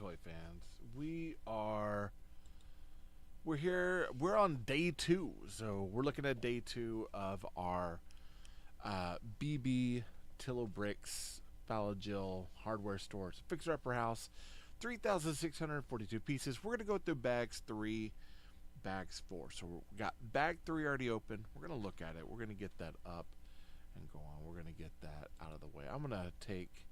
toy fans? We're here. We're on day two, so we're looking at day two of our BBTiloBrix Falagil hardware store. It's a fixer-upper house, 3,642 pieces. We're gonna go through bags three, bags four. So we got bag three already open. We're gonna look at it. We're gonna get that up and go on. We're gonna get that out of the way. I'm gonna take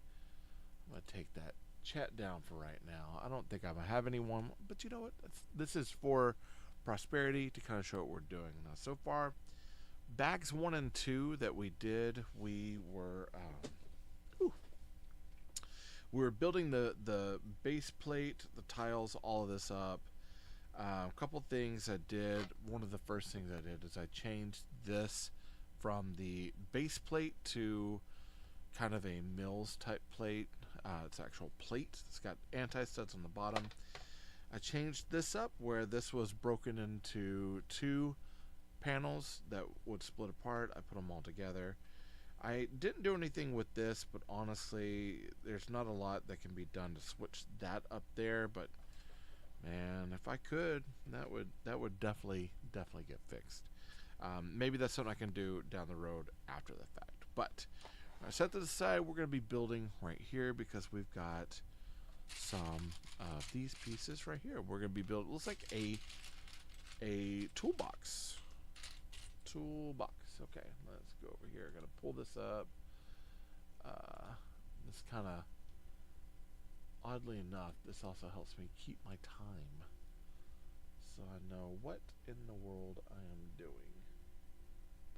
that chat down for right now. I don't think I'm gonna have anyone, but you know what? This is for prosperity to kind of show what we're doing. Now, so far, bags 1 and 2 that we did, we were building the base plate, the tiles, all of this up. A couple things I did. One of the first things I did is I changed this from the base plate to kind of a mills type plate. It's actual plate. It's got anti-studs on the bottom. I changed this up where this was broken into two panels that would split apart. I put them all together. I didn't do anything with this, but honestly, there's not a lot that can be done to switch that up there. But man, if I could, that would definitely get fixed. Maybe that's something I can do down the road after the fact. But I set to the side. We're going to be building right here because we've got some of these pieces right here. We're going to be building. It looks like a toolbox. Okay, let's go over here. Going to pull this up. This kind of, oddly enough, this also helps me keep my time, so I know what in the world I am doing.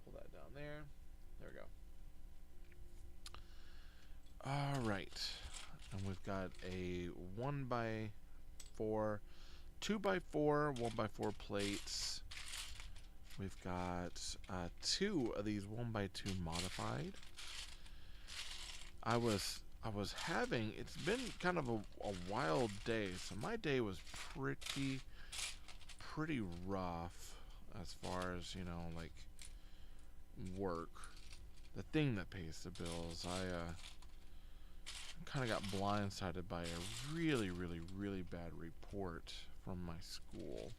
Pull that down there. There we go. Alright, and we've got a 1x4, 2x4, 1x4 plates. We've got 2 of these 1x2 modified. I was having, it's been kind of a wild day, so my day was pretty rough as far as, you know, like work, the thing that pays the bills. I kind of got blindsided by a really bad report from my school,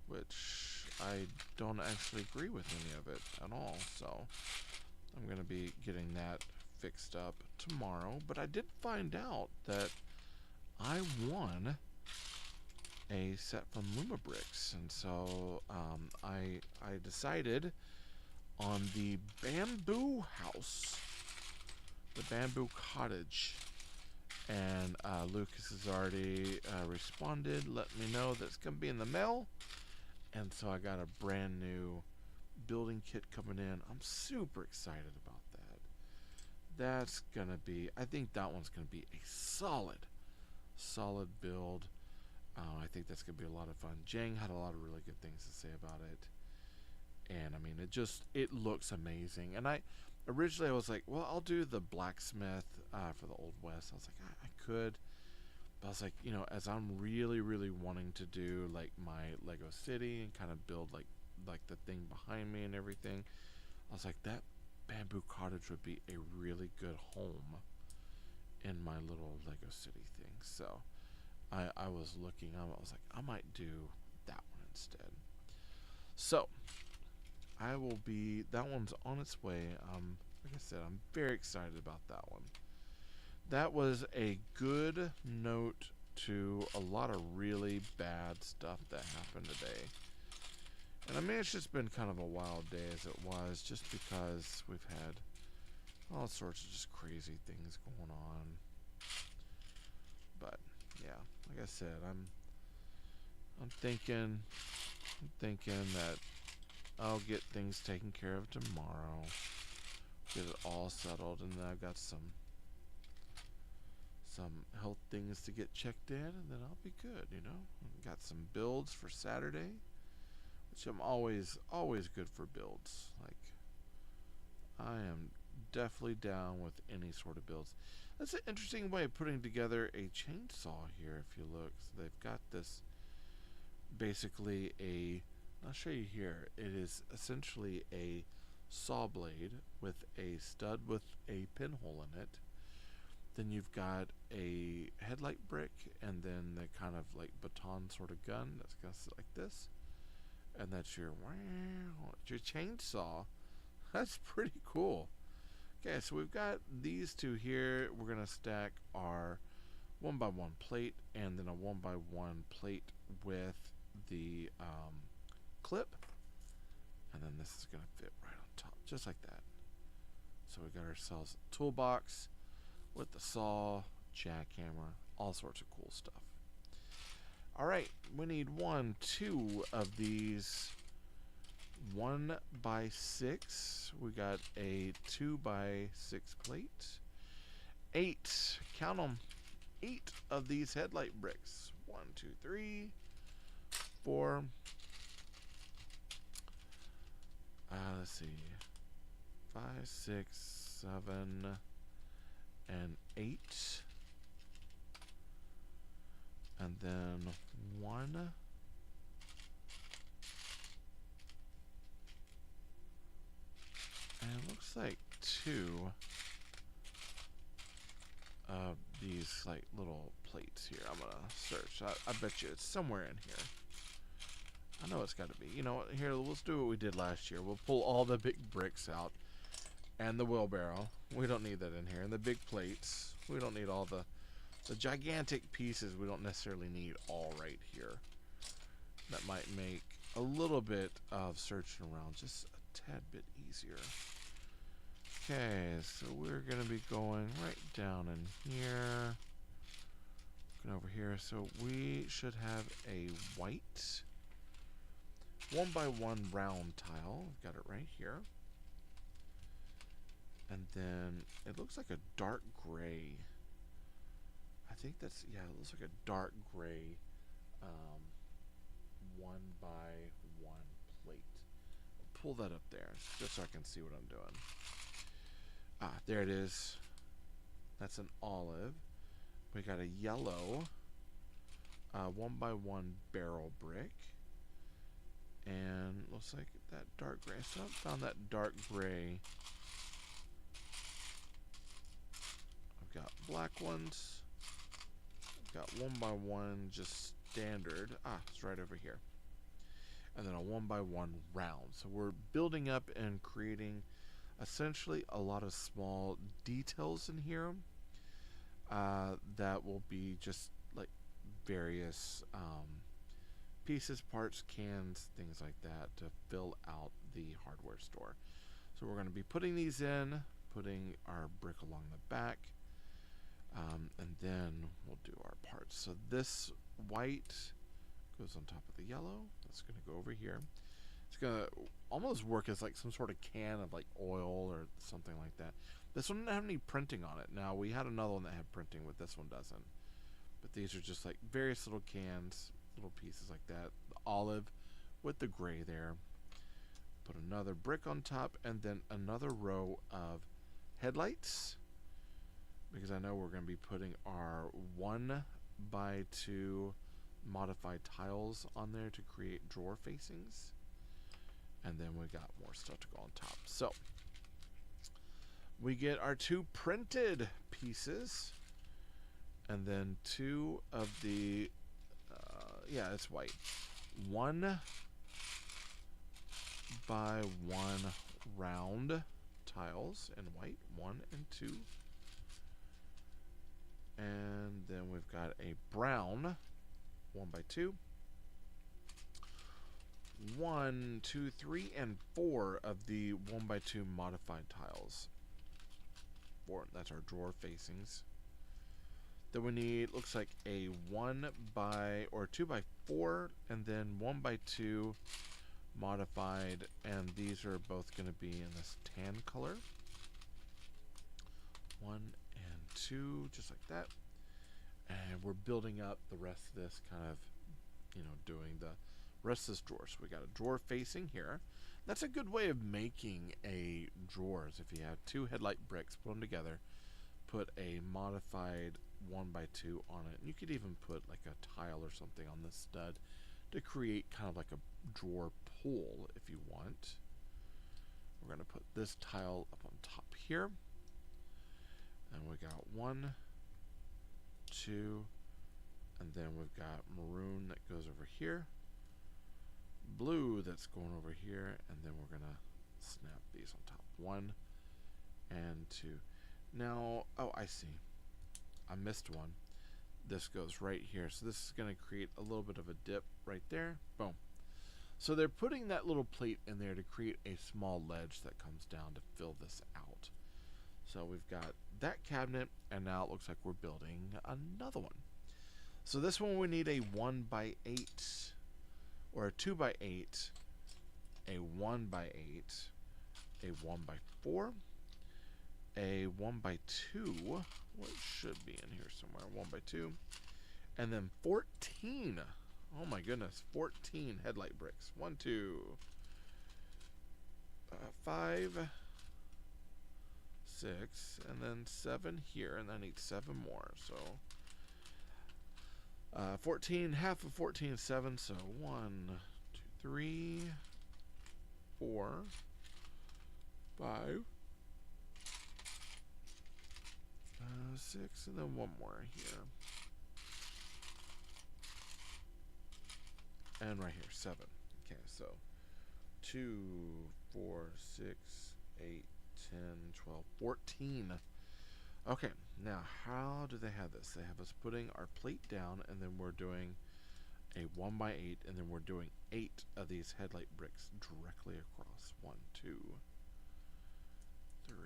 which I don't actually agree with any of it at all. So I'm going to be getting that fixed up tomorrow. But I did find out that I won a set from TayRayGun, and so I decided on the bamboo house, the bamboo cottage, and Lucas has already responded, let me know that it's gonna be in the mail, and so I got a brand new building kit coming in. I'm super excited about that. That's gonna be, I think that one's gonna be a solid build. I think that's gonna be a lot of fun. Jang had a lot of really good things to say about it, and I mean, it looks amazing. And originally I was like, well, I'll do the blacksmith for the Old West. I was like, I could, but I was like, you know, as I'm really wanting to do like my Lego City and kind of build like the thing behind me and everything, I was like, that bamboo cottage would be a really good home in my little Lego City thing. So I was looking, I was like, I might do that one instead. So that one's on its way. Like I said, I'm very excited about that one. That was a good note to a lot of really bad stuff that happened today. And I mean, it's just been kind of a wild day as it was, just because we've had all sorts of just crazy things going on. But yeah, like I said, I'm thinking that I'll get things taken care of tomorrow, get it all settled, and then I've got some health things to get checked in, and then I'll be good, you know. I've got some builds for Saturday, which I'm always good for builds. Like, I am definitely down with any sort of builds. That's an interesting way of putting together a chainsaw here, if you look. So they've got this basically I'll show you here. It is essentially a saw blade with a stud with a pinhole in it, Then you've got a headlight brick, and then the kind of like baton sort of gun that's gonna sit like this, and that's your chainsaw. That's pretty cool. Okay, so we've got these two here. We're gonna stack our 1x1 plate, and then a 1x1 plate with the clip, and then this is gonna fit right on top, just like that. So we got ourselves a toolbox with the saw, jackhammer, all sorts of cool stuff. Alright, we need 2 of these 1x6. We got a 2x6 plate. 8, count them, 8 of these headlight bricks. 1, 2, 3, 4. Let's see. 5, 6, 7, and 8. And then 1. And it looks like 2 of these like little plates here. I'm gonna search. I bet you it's somewhere in here. I know it's got to be. You know what? Here, let's do what we did last year. We'll pull all the big bricks out and the wheelbarrow. We don't need that in here. And the big plates. We don't need all the gigantic pieces. We don't necessarily need all right here. That might make a little bit of searching around just a tad bit easier. Okay, so we're going to be going right down in here. Looking over here. So we should have a white 1x1 round tile. I've got it right here. And then it looks like a dark gray. I think that's, yeah, it looks like a dark gray 1x1 plate. I'll pull that up there just so I can see what I'm doing. Ah, there it is. That's an olive. We got a yellow 1x1 barrel brick. And looks like that dark gray. So I found that dark gray. I've got black ones. I've got 1x1 just standard. Ah, it's right over here. And then a 1x1 round. So we're building up and creating essentially a lot of small details in here that will be just like various pieces, parts, cans, things like that to fill out the hardware store. So we're going to be putting these in, putting our brick along the back, and then we'll do our parts. So this white goes on top of the yellow. That's going to go over here. It's going to almost work as like some sort of can of like oil or something like that. This one didn't have any printing on it. Now, we had another one that had printing, but this one doesn't. But these are just like various little cans, little pieces like that. The olive with the gray there. Put another brick on top, and then another row of headlights, because I know we're going to be putting our 1x2 modified tiles on there to create drawer facings. And then we got more stuff to go on top. So we get our 2 printed pieces, and then 2 of the yeah, it's white. 1x1 round tiles in white, 1 and 2. And then we've got a brown 1x2. 1, 2, 3, and 4 of the 1x2 modified tiles. 4, that's our drawer facings. Then we need, looks like a 2x4, and then 1x2 modified, and these are both going to be in this tan color. 1 and 2, just like that. And we're building up the rest of this, kind of, you know, doing the rest of this drawer. So we got a drawer facing here. That's a good way of making a drawer, is if you have 2 headlight bricks, put them together, put a modified 1x2 on it. And you could even put like a tile or something on this stud to create kind of like a drawer pull if you want. We're going to put this tile up on top here. And we got 1, 2, and then we've got maroon that goes over here, blue that's going over here, and then we're gonna snap these on top. 1 and 2. Now, oh, I see. I missed one. This goes right here. So this is going to create a little bit of a dip right there. Boom. So they're putting that little plate in there to create a small ledge that comes down to fill this out. So we've got that cabinet, and now it looks like we're building another one. So this one we need a 1x8 or a 2x8, a 1x8, a 1x4, a 1x2, what should be in here somewhere, 1x2, and then 14. Oh my goodness, 14 headlight bricks. 1, 2, 5, 6, and then 7 here, and I need 7 more. So 14, half of 14 is 7, so 1, 2, 3, 4, 5, 6, and then 1 more here. And right here, 7. Okay, so 2, 4, 6, 8, 10, 12, 14. Okay, now how do they have this? They have us putting our plate down, and then we're doing a 1x8, and then we're doing 8 of these headlight bricks directly across. 1, 2, 3,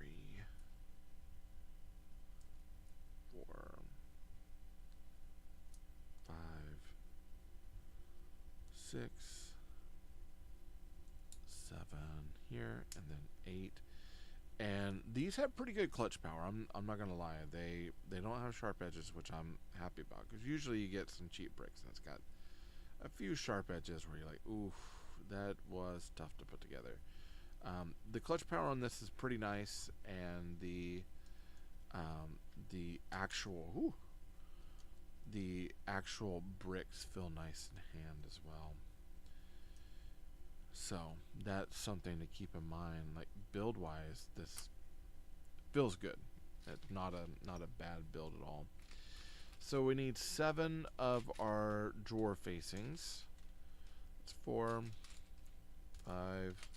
4, 5, 6, 7 here, and then 8. And these have pretty good clutch power. I'm not gonna lie. They don't have sharp edges, which I'm happy about, because usually you get some cheap bricks and it's got a few sharp edges where you're like, oof, that was tough to put together. The clutch power on this is pretty nice, and the actual bricks feel nice in hand as well. So that's something to keep in mind. Like, build wise, this feels good. It's not a bad build at all. So we need 7 of our drawer facings. It's 4, 5,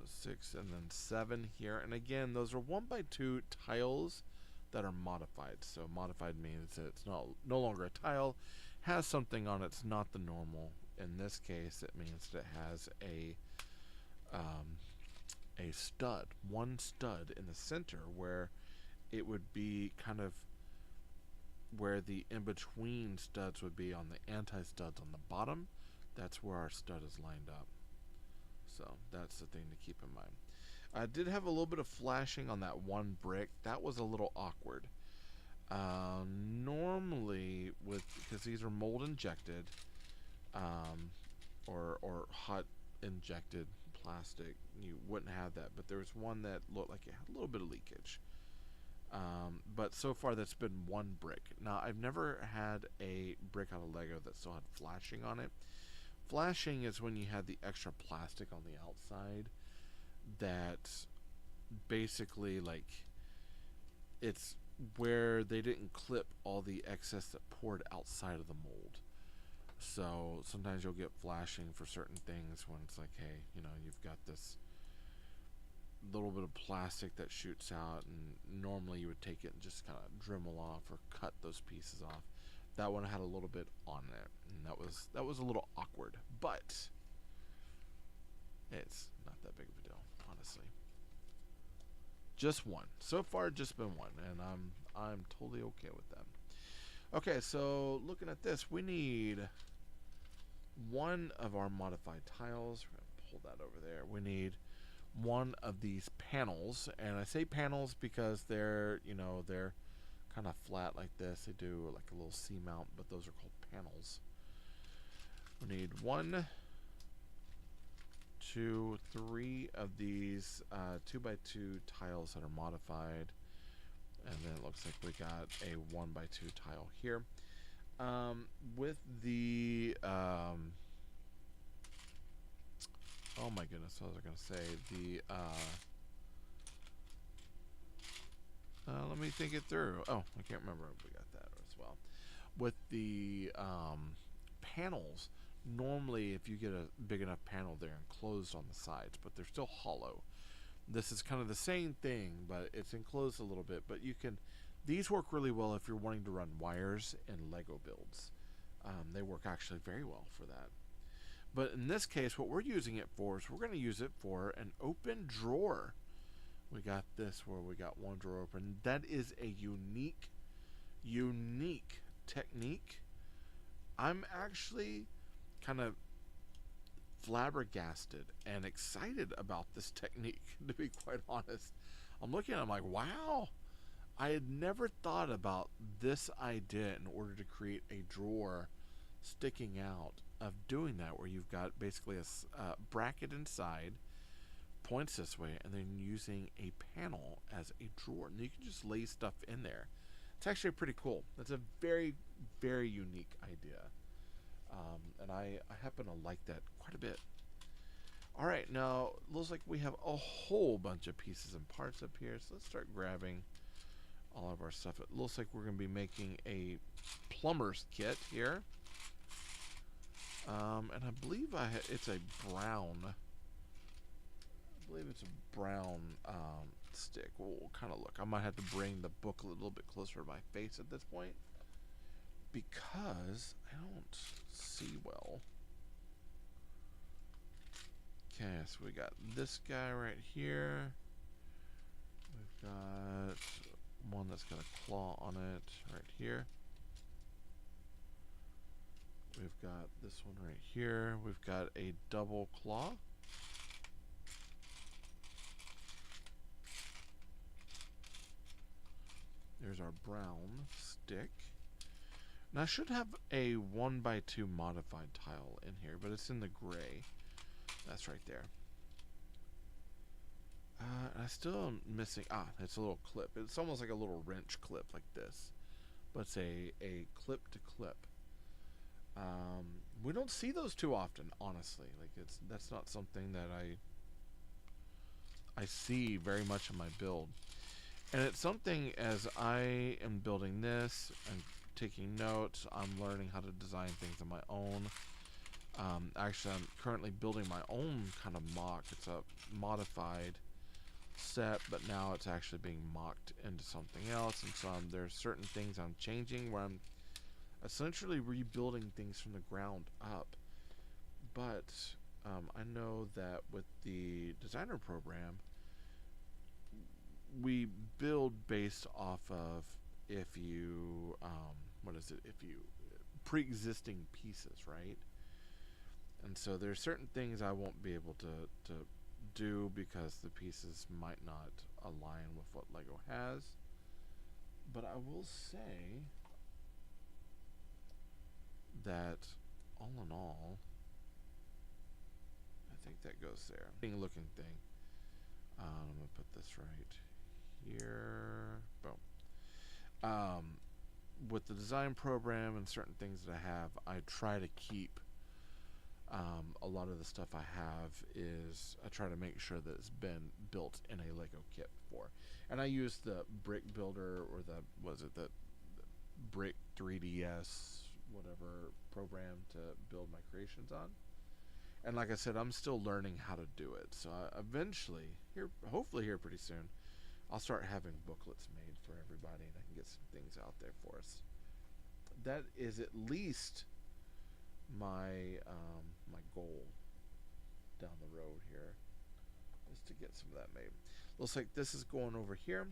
6, and then 7 here. And again, those are 1x2 tiles that are modified. So modified means that it's no longer a tile, has something on it. It's not the normal. In this case, it means that it has a stud, one stud in the center, where it would be kind of where the in-between studs would be on the anti-studs on the bottom. That's where our stud is lined up. So that's the thing to keep in mind. I did have a little bit of flashing on that one brick. That was a little awkward. Normally, because these are mold injected, or hot injected plastic, you wouldn't have that. But there was one that looked like it had a little bit of leakage. But so far that's been one brick. Now, I've never had a brick out of Lego that still had flashing on it. Flashing is when you had the extra plastic on the outside that basically, like, it's where they didn't clip all the excess that poured outside of the mold. So sometimes you'll get flashing for certain things when it's like, hey, you know, you've got this little bit of plastic that shoots out, and normally you would take it and just kind of Dremel off or cut those pieces off. That one had a little bit on there, and that was a little awkward, but it's not that big of a deal, honestly. Just one. So far, just been one, and I'm totally okay with that. Okay, so looking at this, we need one of our modified tiles. We're gonna pull that over there. We need one of these panels, and I say panels because they're, you know, they're kind of flat like this. They do like a little C-mount, but those are called panels. We need 1, 2, 3 of these 2x2 tiles that are modified, and then it looks like we got a 1x2 tile here. With the oh my goodness, what was I gonna say? Let me think it through. Oh, I can't remember if we got that as well. With the panels, normally if you get a big enough panel, they're enclosed on the sides, but they're still hollow. This is kind of the same thing, but it's enclosed a little bit. But you can, these work really well if you're wanting to run wires in Lego builds. They work actually very well for that. But in this case, what we're using it for is we're going to use it for an open drawer. We got this where we got one drawer open. That is a unique technique. I'm actually kind of flabbergasted and excited about this technique, to be quite honest. I'm looking at it, I'm like, wow, I had never thought about this idea in order to create a drawer sticking out, of doing that, where you've got basically a bracket inside, points this way, and then using a panel as a drawer, and you can just lay stuff in there. It's actually pretty cool. That's a very, very unique idea. And I happen to like that quite a bit. Alright, now it looks like we have a whole bunch of pieces and parts up here, so let's start grabbing all of our stuff. It looks like we're going to be making a plumber's kit here. And I believe it's a brown, stick. We'll kind of look. I might have to bring the book a little bit closer to my face at this point, because I don't see well. Okay, so we got this guy right here. We've got one that's got a claw on it right here. We've got this one right here. We've got a double claw. There's our brown stick. Now I should have a 1x2 modified tile in here, but it's in the gray. That's right there. I still am missing, it's a little clip. It's almost like a little wrench clip like this, but it's a clip to clip. We don't see those too often, honestly. Like, that's not something that I see very much in my build. And it's something, as I am building this and taking notes, I'm learning how to design things on my own. Actually, I'm currently building my own kind of mock. It's a modified set, but now it's actually being mocked into something else. And so there's certain things I'm changing, where I'm essentially rebuilding things from the ground up. But I know that with the designer program, we build based off of if you pre-existing pieces, right? And so there's certain things I won't be able to do because the pieces might not align with what Lego has. But I will say that all in all, I think that goes there. Looking thing. I'm gonna put this right here. Boom. With the design program and certain things that I have, I try to keep a lot of the stuff I have is I try to make sure that it's been built in a Lego kit before. And I use the brick builder, or the brick 3DS whatever program to build my creations on. And like I said, I'm still learning how to do it. So eventually, hopefully here pretty soon, I'll start having booklets made for everybody, and I can get some things out there for us. That is at least my my goal down the road here, is to get some of that made. Looks like this is going over here.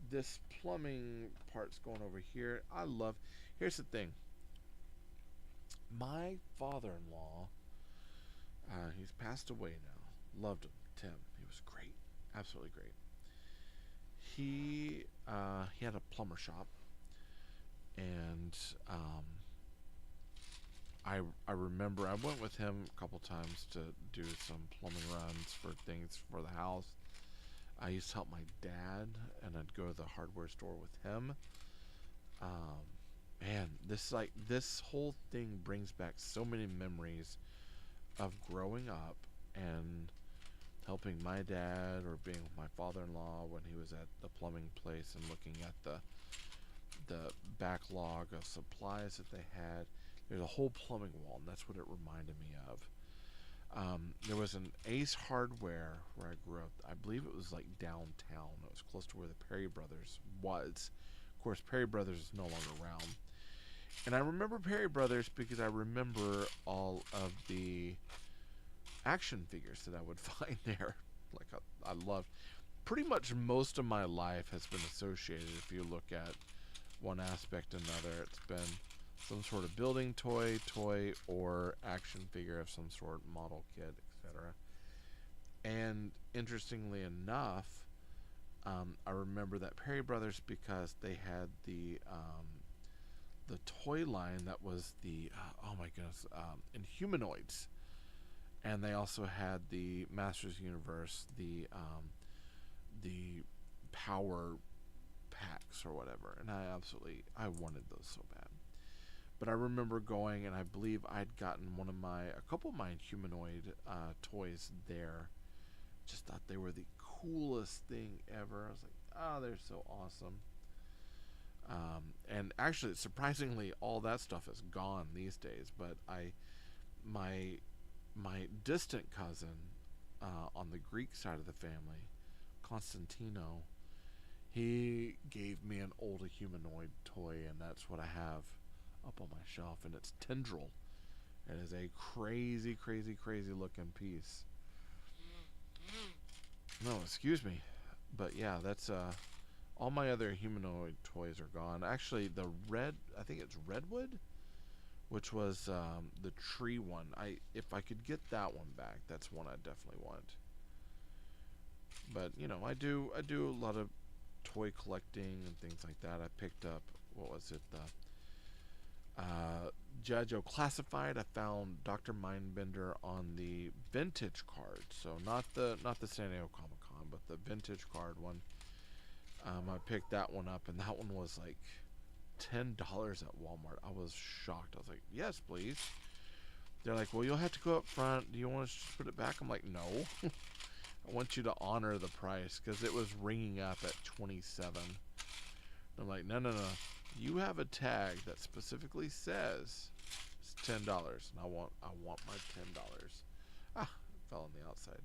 This plumbing part's going over here. Here's the thing. My father-in-law, he's passed away now. Loved him, Tim. He was great, absolutely great. He had a plumber shop, and I remember I went with him a couple times to do some plumbing runs for things for the house. I used to help my dad, and I'd go to the hardware store with him. Man, this whole thing brings back so many memories of growing up and helping my dad or being with my father-in-law when he was at the plumbing place and looking at the backlog of supplies that they had. There's a whole plumbing wall, and that's what it reminded me of. There was an Ace Hardware where I grew up. I believe it was like downtown. It was close to where the Perry Brothers was. Of course, Perry Brothers is no longer around. And I remember Perry Brothers because I remember all of the action figures that I would find there. Like I loved. Pretty much most of my life has been associated, if you look at one aspect or another, it's been some sort of building toy, or action figure of some sort, model kit, etc. And interestingly enough, I remember that Perry Brothers because they had the toy line that was the oh my goodness, Inhumanoids, and they also had the Masters Universe, the power packs or whatever, and I wanted those so bad. But I remember going, and I believe I'd gotten a couple of my humanoid toys there. Just thought they were the coolest thing ever. I was like, oh, they're so awesome. And actually, surprisingly, all that stuff is gone these days. But my distant cousin on the Greek side of the family, Constantino, he gave me an old humanoid toy, and that's what I have up on my shelf, and it's Tendril. It is a crazy, crazy, crazy looking piece. No, excuse me. But yeah, that's all my other humanoid toys are gone. Actually, I think it's Redwood, which was the tree one. If I could get that one back, that's one I definitely want. But I do a lot of toy collecting and things like that. I picked up, what was it, the G.I. Joe Classified. I found Dr. Mindbender on the vintage card, so not the San Diego Comic Con, but the vintage card one. I picked that one up, and that one was like $10 at Walmart. I was shocked. I was like, yes, please. They're like, well, you'll have to go up front. Do you want us to just put it back? I'm like, no. I want you to honor the price, because it was ringing up at $27. I'm like, no. You have a tag that specifically says it's $10, and I want my $10. Ah, it fell on the outside,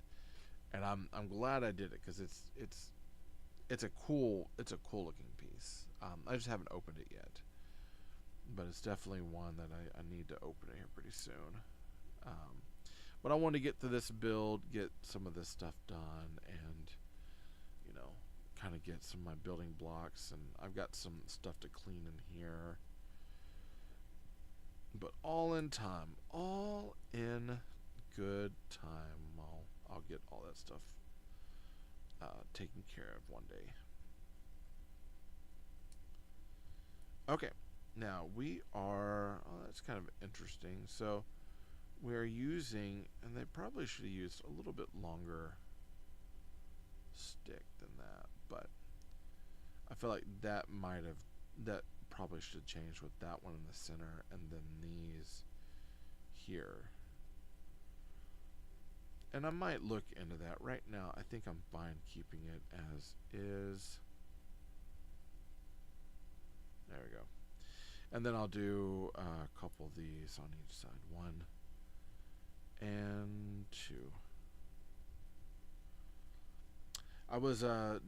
and I'm glad I did it, because it's a cool looking piece. I just haven't opened it yet, but it's definitely one that I need to open it here pretty soon. But I want to get to this build, get some of this stuff done, and kind of get some of my building blocks, and I've got some stuff to clean in here. But all in time, all in good time. I'll get all that stuff taken care of one day. Okay, now we are. Oh, that's kind of interesting. So we are using, and they probably should have used a little bit longer stick than that, but I feel like that probably should have changed with that one in the center and then these here. And I might look into that. Right now, I think I'm fine keeping it as is. There we go. And then I'll do a couple of these on each side. 1 and 2. I was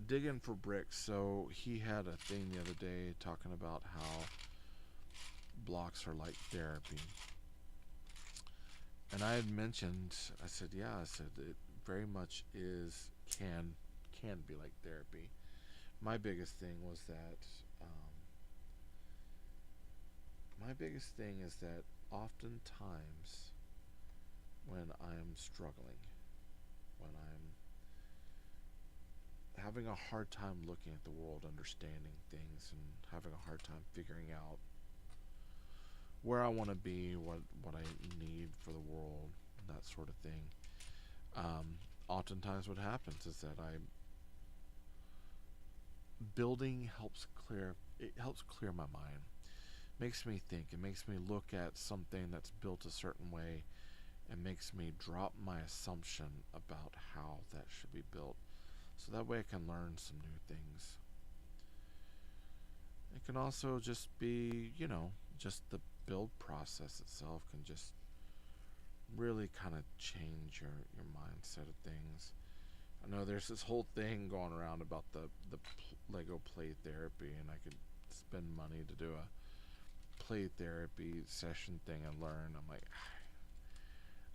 digging for bricks, so he had a thing the other day talking about how blocks are like therapy. And I had mentioned, I said, it very much can be like therapy. My biggest thing was that, oftentimes when I'm struggling, when I'm having a hard time looking at the world, understanding things, and having a hard time figuring out where I want to be, what I need for the world, that sort of thing. Oftentimes what happens is that building helps clear my mind. Makes me think. It makes me look at something that's built a certain way it makes me drop my assumption about how that should be built. So that way I can learn some new things. It can also just be, you know, just the build process itself can just really kind of change your mindset of things. I know there's this whole thing going around about the Lego play therapy, and I could spend money to do a play therapy session thing and learn. I'm like,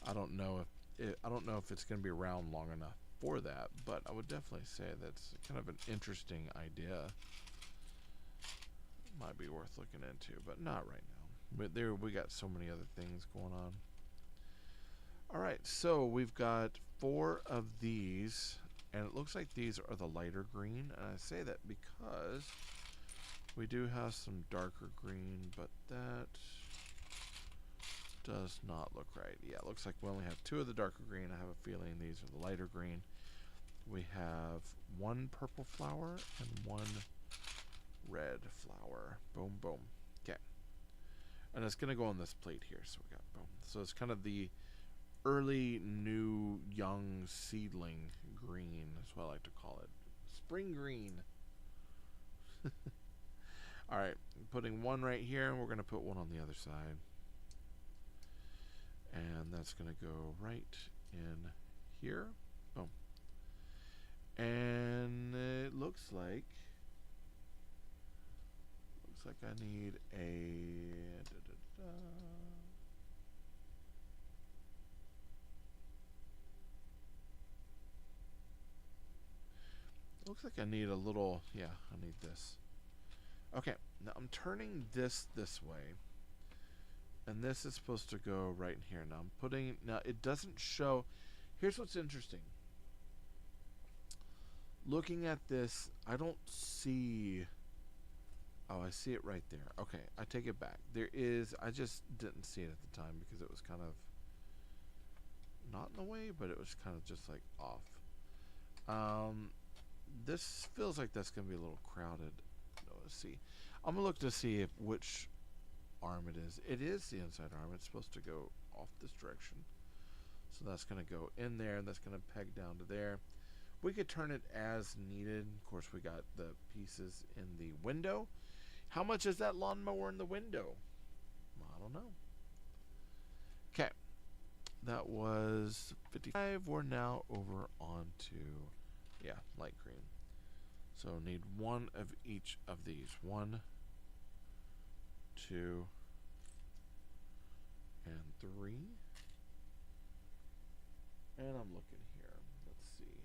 I don't know if it's going to be around long enough for that, but I would definitely say that's kind of an interesting idea. Might be worth looking into, but not right now. But we got so many other things going on. Alright, so we've got 4 of these, and it looks like these are the lighter green, and I say that because we do have some darker green, but that does not look right. Yeah, it looks like we only have 2 of the darker green. I have a feeling these are the lighter green. We have 1 purple flower and 1 red flower. Boom, boom. Okay. And it's going to go on this plate here, so we got boom. So it's kind of the early, new, young seedling green is what I like to call it. Spring green. Alright, putting 1 right here, and we're going to put 1 on the other side. And that's going to go right in here. Boom. And it looks like I need a looks like I need a little, yeah, I need this. Okay, now I'm turning this way, and this is supposed to go right in here. Now I'm putting, now it doesn't show. Here's what's interesting. Looking at this, I don't see. Oh, I see it right there. Okay, I take it back. There is, I just didn't see it at the time because it was kind of not in the way, but it was kind of just like off. This feels like that's going to be a little crowded. Let's see. I'm going to look to see if which arm it is. It is the inside arm. It's supposed to go off this direction. So that's going to go in there, and that's going to peg down to there. We could turn it as needed. Of course, we got the pieces in the window. How much is that lawnmower in the window? I don't know. Okay. That was 55. We're now over onto, yeah, light green. So need 1 of each of these. 1, 2, and 3. And I'm looking here. Let's see.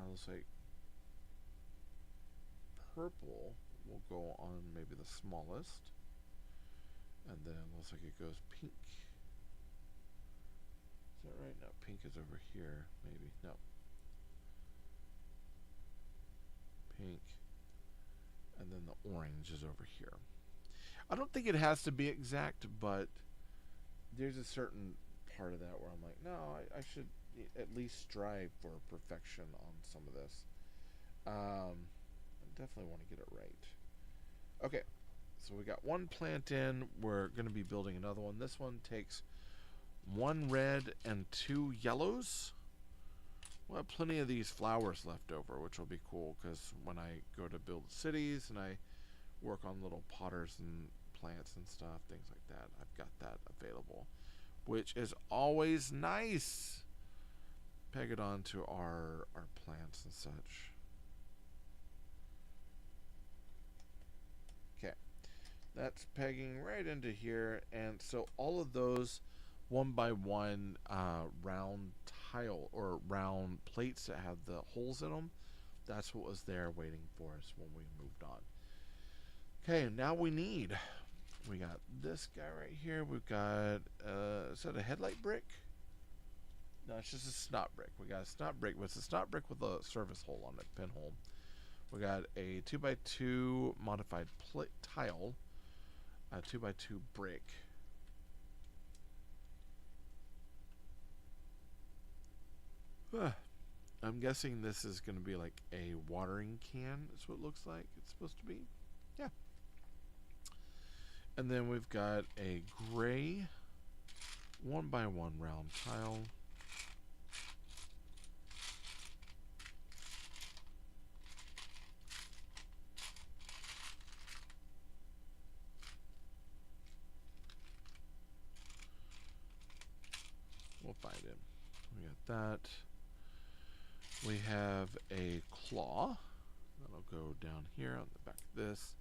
Looks like purple will go on maybe the smallest. And then it looks like it goes pink. Is that right? No, pink is over here, maybe. No. Pink. And then the orange is over here. I don't think it has to be exact, but there's a certain part of that where I'm like, no, I should at least strive for perfection on some of this. I definitely want to get it right. Okay, so we got 1 plant in. We're going to be building another one. This one takes 1 red and 2 yellows. We'll have plenty of these flowers left over, which will be cool because when I go to build cities and I work on little potters and plants and stuff, things like that, I've got that available, which is always nice. Peg it onto our plants and such. Okay, that's pegging right into here, and so all of those 1 by 1 round tile or round plates that have the holes in them, that's what was there waiting for us when we moved on. Okay, now we got this guy right here. We've got is that a headlight brick? No, it's just a snot brick. We got a snot brick, but it's a snot brick with a service hole on it, pinhole. We got a 2x2 modified tile, a 2x2 brick. I'm guessing this is going to be like a watering can. That's what it looks like. It's supposed to be. Yeah. And then we've got a gray 1x1 round tile. We'll find it. We got that. We have a claw. That'll go down here on the back of this.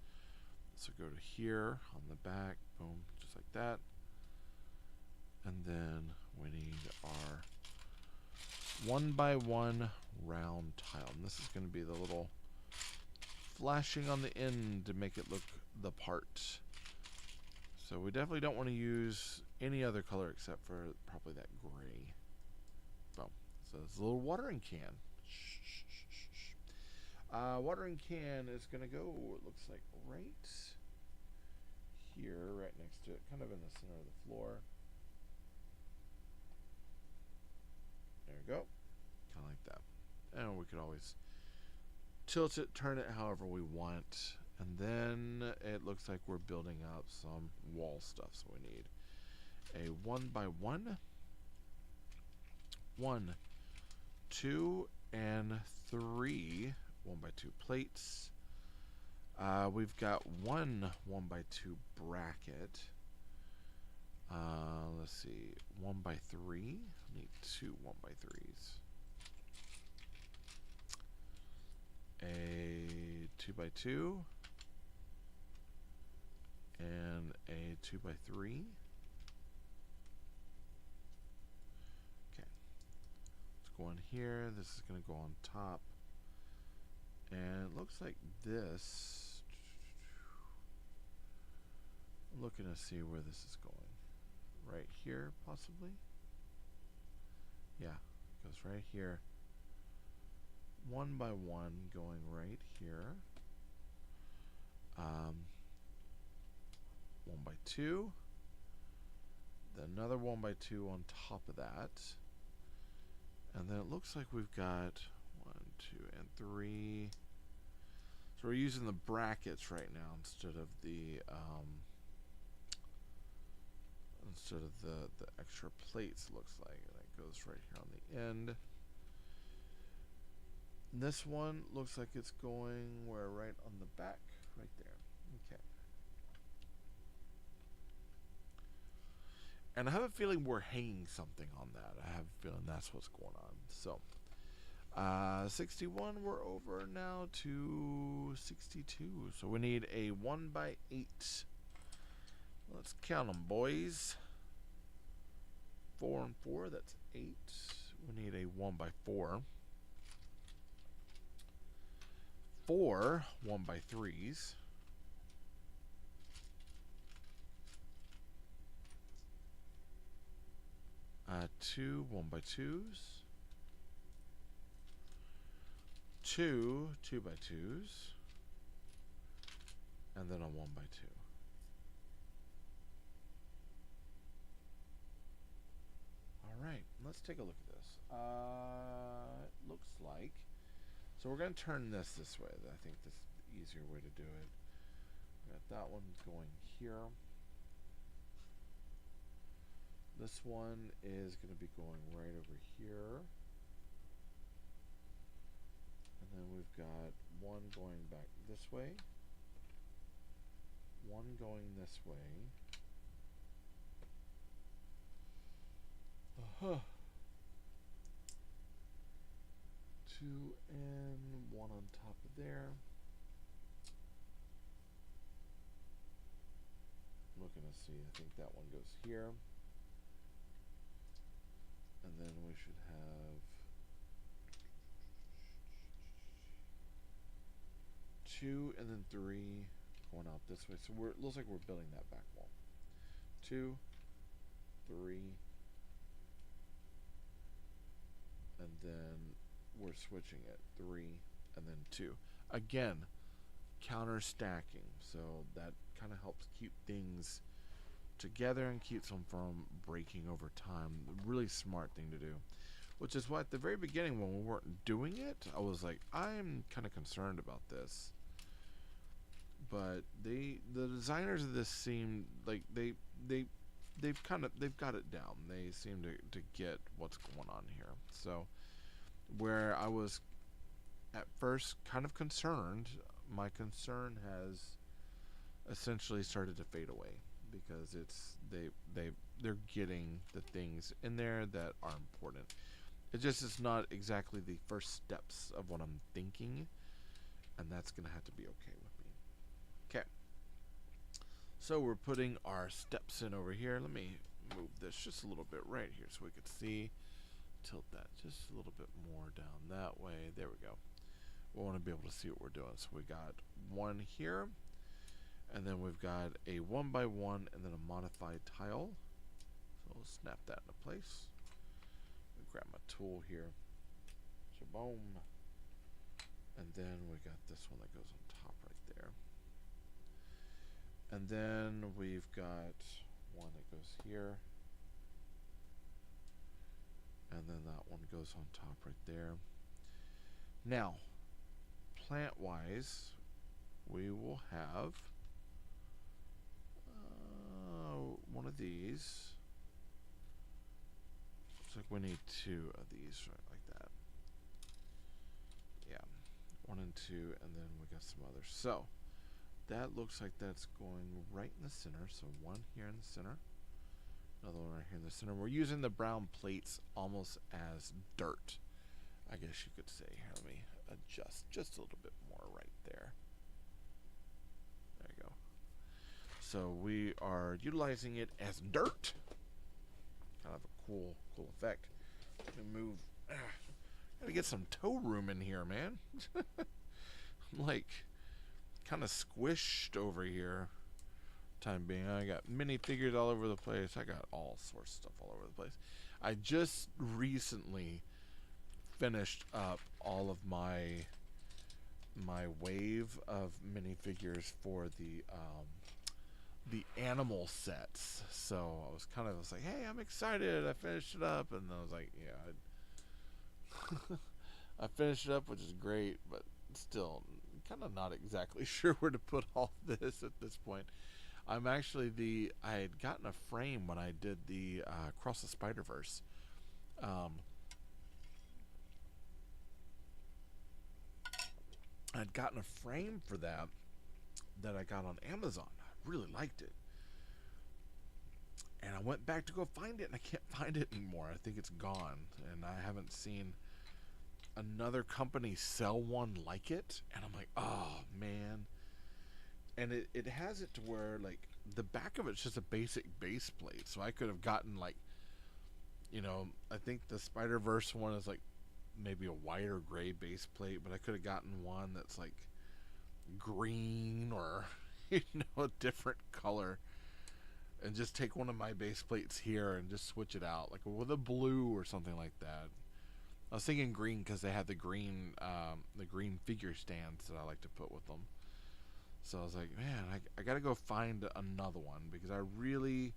This will go to here on the back. Boom, just like that. And then we need our 1x1 round tile. And this is going to be the little flashing on the end to make it look the part. So we definitely don't want to use any other color except for probably that gray. Boom. So it's a little watering can. Watering can is going to go, it looks like, right here, right next to it, kind of in the center of the floor. There we go. Kind of like that. And we could always tilt it, turn it however we want. And then it looks like we're building up some wall stuff. So we need a 1x1, 1, 2, and 3 1x2 plates. We've got one 1x2 bracket. Let's see, 1x3. Need 2 1x3s. A 2x2 and a 2x3. Okay, let's go in here. This is going to go on top, and it looks like this. I'm looking to see where this is going. Right here, possibly. Yeah, it goes right here. 1x1 going right here. 1x2. Then another 1x2 on top of that. And then it looks like we've got 1, 2, and 3. So we're using the brackets right now instead of the extra plates. Looks like, and it goes right here on the end. This one looks like it's going where, right on the back, right there. Okay. And I have a feeling we're hanging something on that. I have a feeling that's what's going on. So, 61, we're over now to 62. So we need a 1x8. Let's count them, boys. 4 and 4, that's 8. We need a 1x4. 4 1x3s. 2 1x2s. 2 2x2s. And then a 1x2. Alright, let's take a look at this. It looks like, so we're going to turn this way. I think this is the easier way to do it. We got that one going here. This one is going to be going right over here. And then we've got one going back this way. One going this way. 2 and 1 on top of there. Looking to see, I think that one goes here. And then we should have 2 and then 3 going out this way. So it looks like we're building that back wall. 2, 3, and then we're switching it 3 and then 2. Again, counter stacking, so that kind of helps keep things together and keeps them from breaking over time. Really smart thing to do, which is why at the very beginning when we weren't doing it, I was like, I'm kind of concerned about this but the designers of this seem like they've got it down. They seem to get what's going on here. So where I was at first kind of concerned, my concern has essentially started to fade away, because they're getting the things in there that are important. It just is not exactly the first steps of what I'm thinking, and that's gonna have to be okay with me. Okay, so we're putting our steps in over here. Let me move this just a little bit right here so we can see. Tilt that just a little bit more down that way. There we go. We want to be able to see what we're doing. So we got one here, and then we've got a 1x1 and then a modified tile. So we'll snap that into place. Grab my tool here. Shaboom. And then we got this one that goes on top right there. And then we've got one that goes here. And then that one goes on top right there. Now, plant-wise, we will have one of these. Looks like we need two of these, right, like that. Yeah, 1 and 2, and then we got some others. So that looks like that's going right in the center. So one here in the center, another one right here in the center. We're using the brown plates almost as dirt, I guess you could say. Here, let me adjust just a little bit more right there. There you go. So we are utilizing it as dirt. Kind of a cool effect. Let me move. Gotta get some toe room in here, man. I'm like kind of squished over here. Time being, I got minifigures all over the place. I got all sorts of stuff all over the place. I just recently finished up all of my wave of minifigures for the animal sets. So I was like, hey, I'm excited. I finished it up, and I was like, yeah, I finished it up, which is great, but still kind of not exactly sure where to put all this at this point. I'm actually I had gotten a frame when I did the Across the Spider-Verse. I'd gotten a frame for that I got on Amazon. I really liked it. And I went back to go find it, and I can't find it anymore. I think it's gone, and I haven't seen another company sell one like it. And I'm like, oh, man. And it has it to where, like, the back of it's just a basic base plate. So I could have gotten, like, you know, I think the Spider-Verse one is, like, maybe a white or gray base plate. But I could have gotten one that's, like, green or, you know, a different color. And just take one of my base plates here and just switch it out. Like, with a blue or something like that. I was thinking green because they had the green figure stands that I like to put with them. So I was like, man, I gotta go find another one, because I really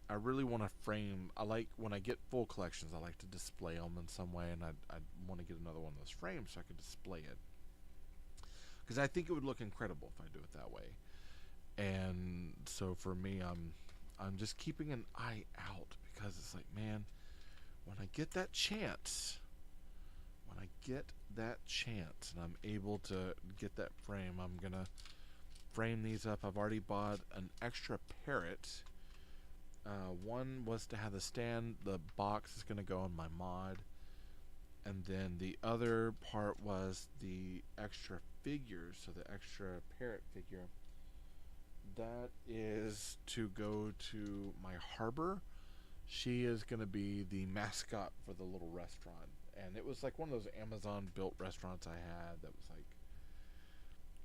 want to frame. I like, when I get full collections, I like to display them in some way, and I want to get another one of those frames so I can display it, because I think it would look incredible if I do it that way. And so for me, I'm just keeping an eye out, because it's like, man, when I get that chance, and I'm able to get that frame, I'm gonna frame these up. I've already bought an extra parrot. One was to have the stand. The box is gonna go on my mod, and then the other part was the extra figures. So the extra parrot figure, that is to go to my harbor. She is going to be the mascot for the little restaurant. And it was like one of those Amazon built restaurants I had that was like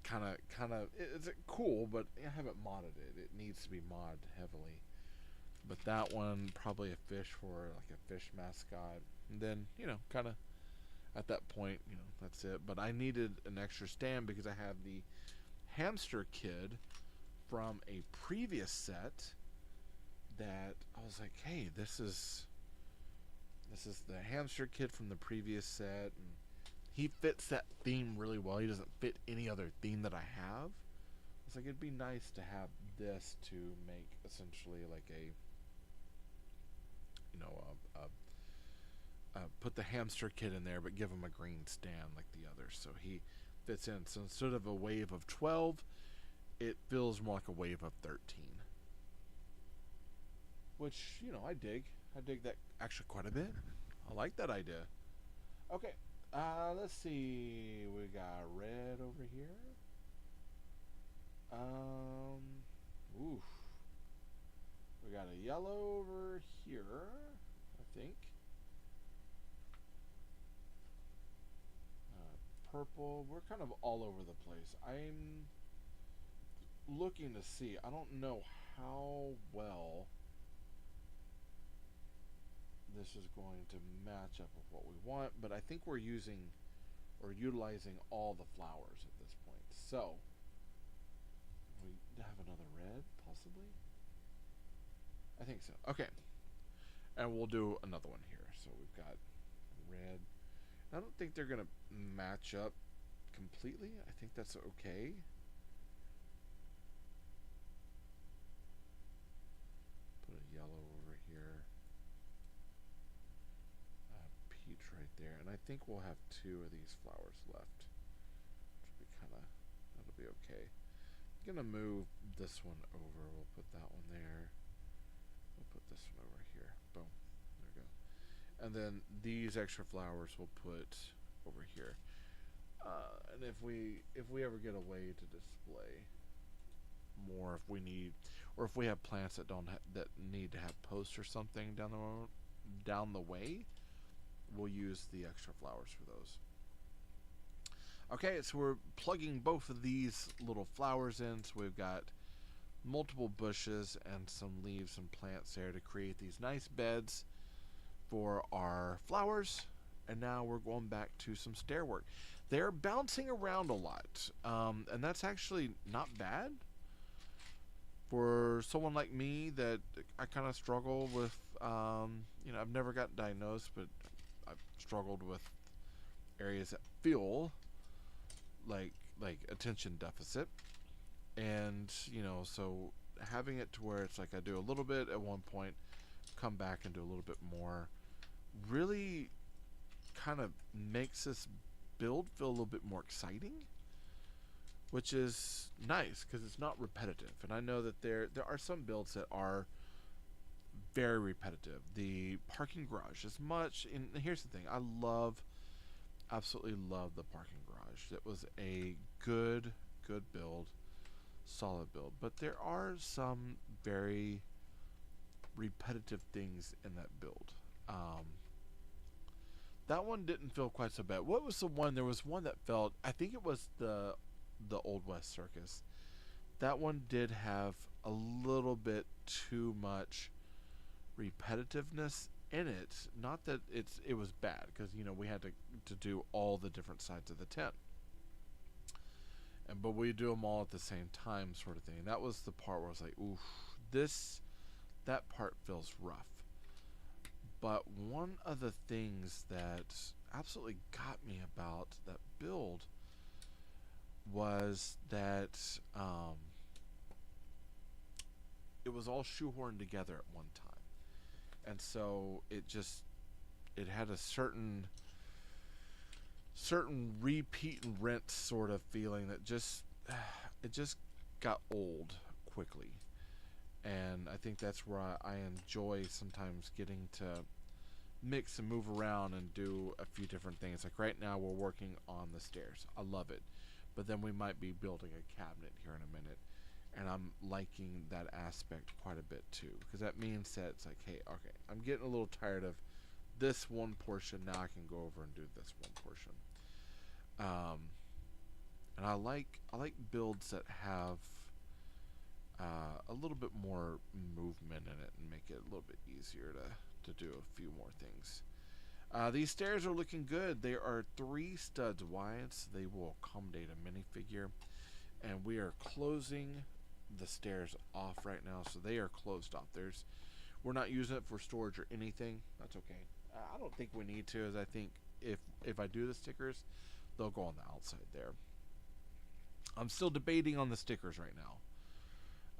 kind of it's cool, but I haven't modded it. It needs to be modded heavily. But that one, probably a fish for like a fish mascot. And then, you know, kind of at that point, you know, that's it. But I needed an extra stand because I had the hamster kid from a previous set that I was like, hey, this is the hamster kid from the previous set, and he fits that theme really well. He doesn't fit any other theme that I have. it's like it'd be nice to have this to make essentially like a, you know, put the hamster kid in there, but give him a green stand like the others, so he fits in. So instead of a wave of 12, it feels more like a wave of 13. Which, you know, I dig. I dig that actually quite a bit. I like that idea. Okay, let's see. We got red over here. Oof. We got a yellow over here, I think. Purple. We're kind of all over the place. I'm looking to see. I don't know how well this is going to match up with what we want, but I think we're using or utilizing all the flowers at this point. So we have another red, possibly. I think so. Okay, and we'll do another one here. So we've got red. I don't think they're gonna match up completely. I think that's okay. Put a yellow over here. Peach right there, and I think we'll have 2 of these flowers left, which will be kind of, that'll be okay. I'm gonna move this one over. We'll put that one there. We'll put this one over here. Boom. There we go. And then these extra flowers we'll put over here. And if we ever get a way to display more, if we need, or if we have plants that that need to have posts or something down the way, we'll use the extra flowers for those. Okay, so we're plugging both of these little flowers in. So we've got multiple bushes and some leaves and plants there to create these nice beds for our flowers. And now we're going back to some stair work. They're bouncing around a lot, and that's actually not bad for someone like me that I kind of struggle with. You know, I've never gotten diagnosed, but I've struggled with areas that feel like attention deficit, and you know, so having it to where it's like I do a little bit at one point, come back and do a little bit more, really kind of makes this build feel a little bit more exciting, which is nice because it's not repetitive. And I know that there are some builds that are very repetitive. The parking garage is much, and here's the thing, I absolutely love the parking garage. It was a good build, solid build, but there are some very repetitive things in that build. That one didn't feel quite so bad. What was the one? There was one that felt, I think it was the Old West Circus. That one did have a little bit too much repetitiveness in it. Not that it was bad, because you know we had to do all the different sides of the tent, but we do them all at the same time, sort of thing. And that was the part where I was like, oof, that part feels rough. But one of the things that absolutely got me about that build was that it was all shoehorned together at one time, and so it had a certain repeat and rinse sort of feeling that it just got old quickly. And I think that's where I enjoy sometimes getting to mix and move around and do a few different things. Like right now we're working on the stairs. I love it. But then we might be building a cabinet here in a minute. And I'm liking that aspect quite a bit too. Because that means that it's like, hey, okay, I'm getting a little tired of this one portion. Now I can go over and do this one portion. And I like builds that have a little bit more movement in it and make it a little bit easier to do a few more things. These stairs are looking good. They are 3 studs wide, so they will accommodate a minifigure. And we are closing the stairs off right now, so they are closed off. We're not using it for storage or anything. That's okay. I don't think we need to, as I think if I do the stickers, they'll go on the outside there. I'm still debating on the stickers right now.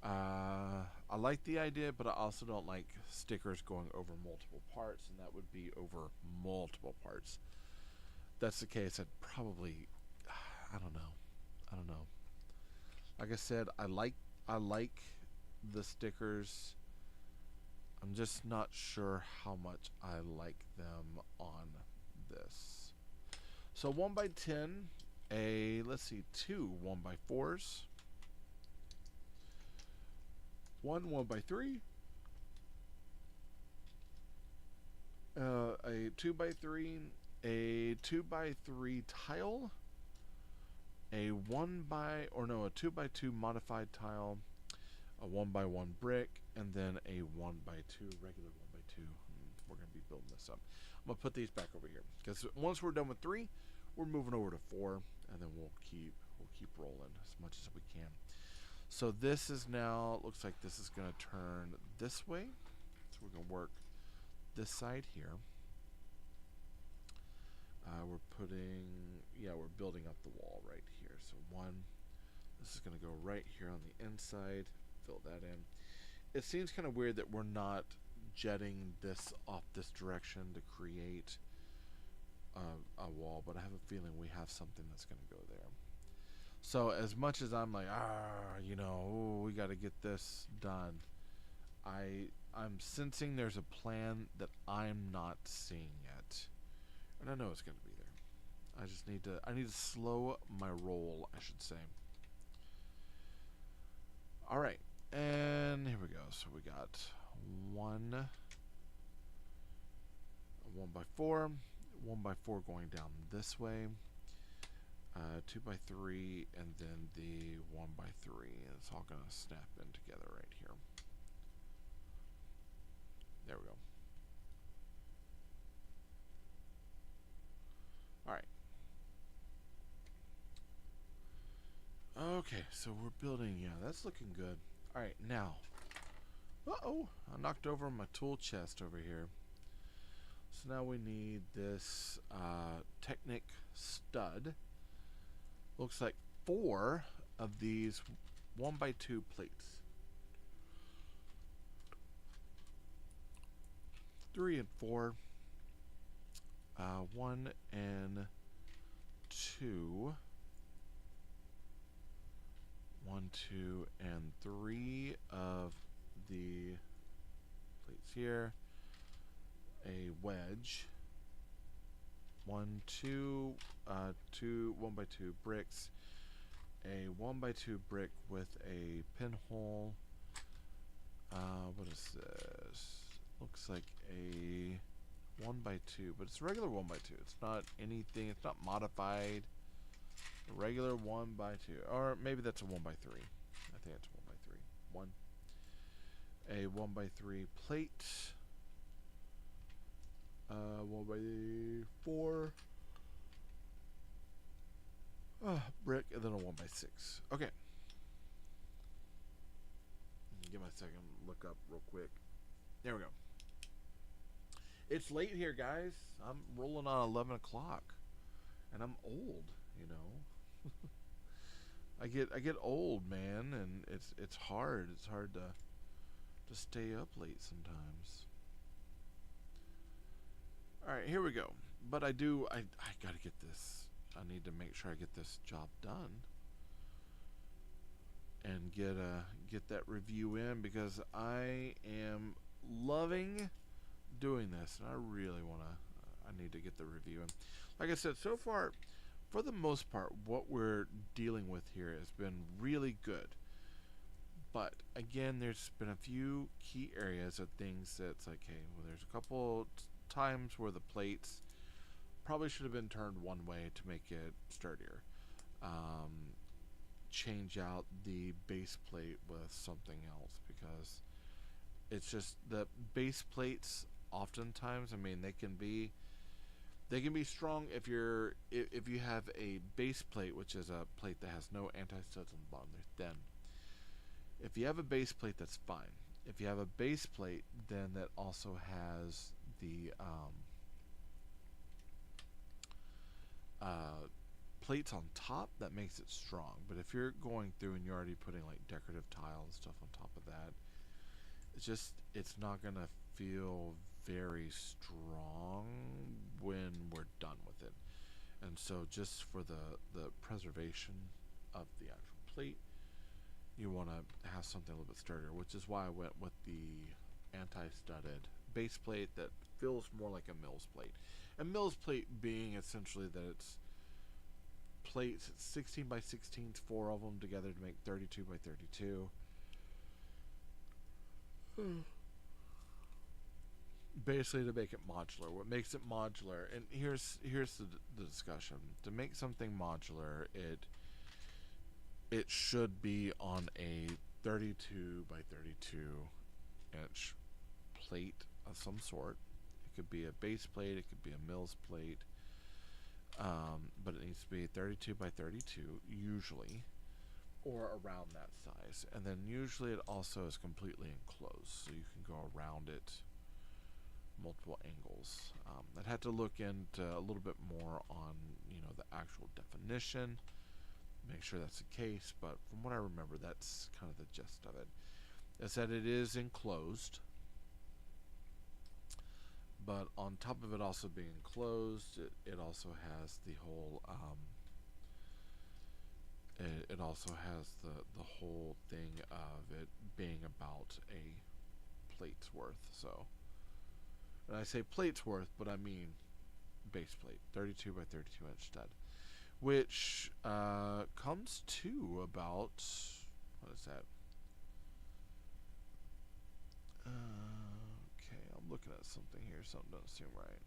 I like the idea, but I also don't like stickers going over multiple parts, and that would be over multiple parts. If that's the case, I'd probably, I don't know. I don't know. Like I said, I like the stickers. I'm just not sure how much I like them on this. So 1x10, let's see, 2 1x4s, 1 1x3, a 2x3, a 2x3 tile, a 2x2 modified tile, a 1x1 brick, and then a 1x2 regular 1x2. We're gonna be building this up. I'm gonna put these back over here because once we're done with 3, we're moving over to 4, and then we'll keep rolling as much as we can. So this is now, looks like this is gonna turn this way. So we're gonna work this side here. We're building up the wall right here. So 1, this is gonna go right here on the inside. Fill that in. It seems kind of weird that we're not jetting this off this direction to create a wall, but I have a feeling we have something that's going to go there. So as much as I'm like, we got to get this done, I'm sensing there's a plan that I'm not seeing yet, and I know it's going to be there. I need to slow my roll, I should say. All right. And here we go. So we got 1 1x4, 1x4 going down this way, 2x3, and then the 1x3. It's all going to snap in together right here. There we go. All right. Okay, so we're building. Yeah, that's looking good. All right, now. I knocked over my tool chest over here. So now we need this Technic stud. Looks like 4 of these 1x2 plates. 3 and 4. 1 and 2. 1, 2, and 3 of the plates here. A wedge. 1, 2, 1x2 bricks. A 1x2 brick with a pinhole. What is this? Looks like a 1x2, but it's a regular 1x2. It's not anything. It's not modified. A regular 1x2, or maybe that's a 1x3. I think it's a 1x3. A 1x3 plate. 1x4 brick, and then a 1x6. Okay. Give me a second. Look up real quick. There we go. It's late here, guys. I'm rolling on 11 o'clock, and I'm old. You know, I get old, man, and it's hard. It's hard to stay up late sometimes. All right, here we go. But I gotta get this. I need to make sure I get this job done and get that review in, because I am loving doing this, and I really I need to get the review in. Like I said, so far, for the most part, what we're dealing with here has been really good. But again, there's been a few key areas of things that's like, hey, well, there's a couple times where the plates probably should have been turned one way to make it sturdier. Change out the base plate with something else, because it's just the base plates oftentimes, I mean, they can be strong if you have a base plate, which is a plate that has no anti-studs on the bottom. They're thin. If you have a base plate, that's fine. If you have a base plate, then that also has the plates on top, that makes it strong. But if you're going through and you're already putting like decorative tile and stuff on top of that, it's not gonna feel very strong when we're done with it. And so just for the preservation of the actual plate, you want to have something a little bit sturdier, which is why I went with the anti-studded base plate that feels more like a Mills plate. A Mills plate being essentially that it's plates, it's 16 by 16, 4 of them together to make 32 by 32. Basically to make it modular. What makes it modular, and here's the discussion. To make something modular, it should be on a 32 by 32 inch plate of some sort. It could be a base plate, it could be a Mills plate, but it needs to be 32 by 32 usually, or around that size. And then usually it also is completely enclosed, so you can go around it multiple angles. I'd have to look into a little bit more on the actual definition, make sure that's the case, but from what I remember, that's kind of the gist of it. Is that it is enclosed, but on top of it also being enclosed, it also has the whole it also has the whole thing of it being about a plate's worth. So, and I say plate's worth, but I mean base plate, 32 by 32 inch stud, which comes to about, what is that? Okay, I'm looking at something here. Something doesn't seem right.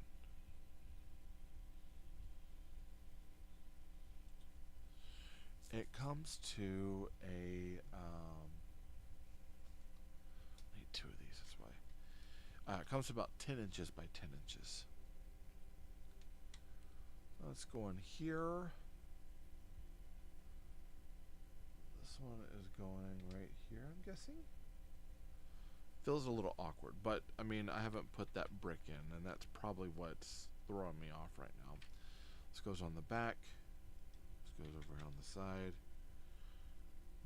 It comes to a, I need 2 of these, that's why. It comes to about 10 inches by 10 inches. Let's go in here. This one is going right here, I'm guessing. Feels a little awkward, but I mean, I haven't put that brick in, and that's probably what's throwing me off right now. This goes on the back. This goes over here on the side.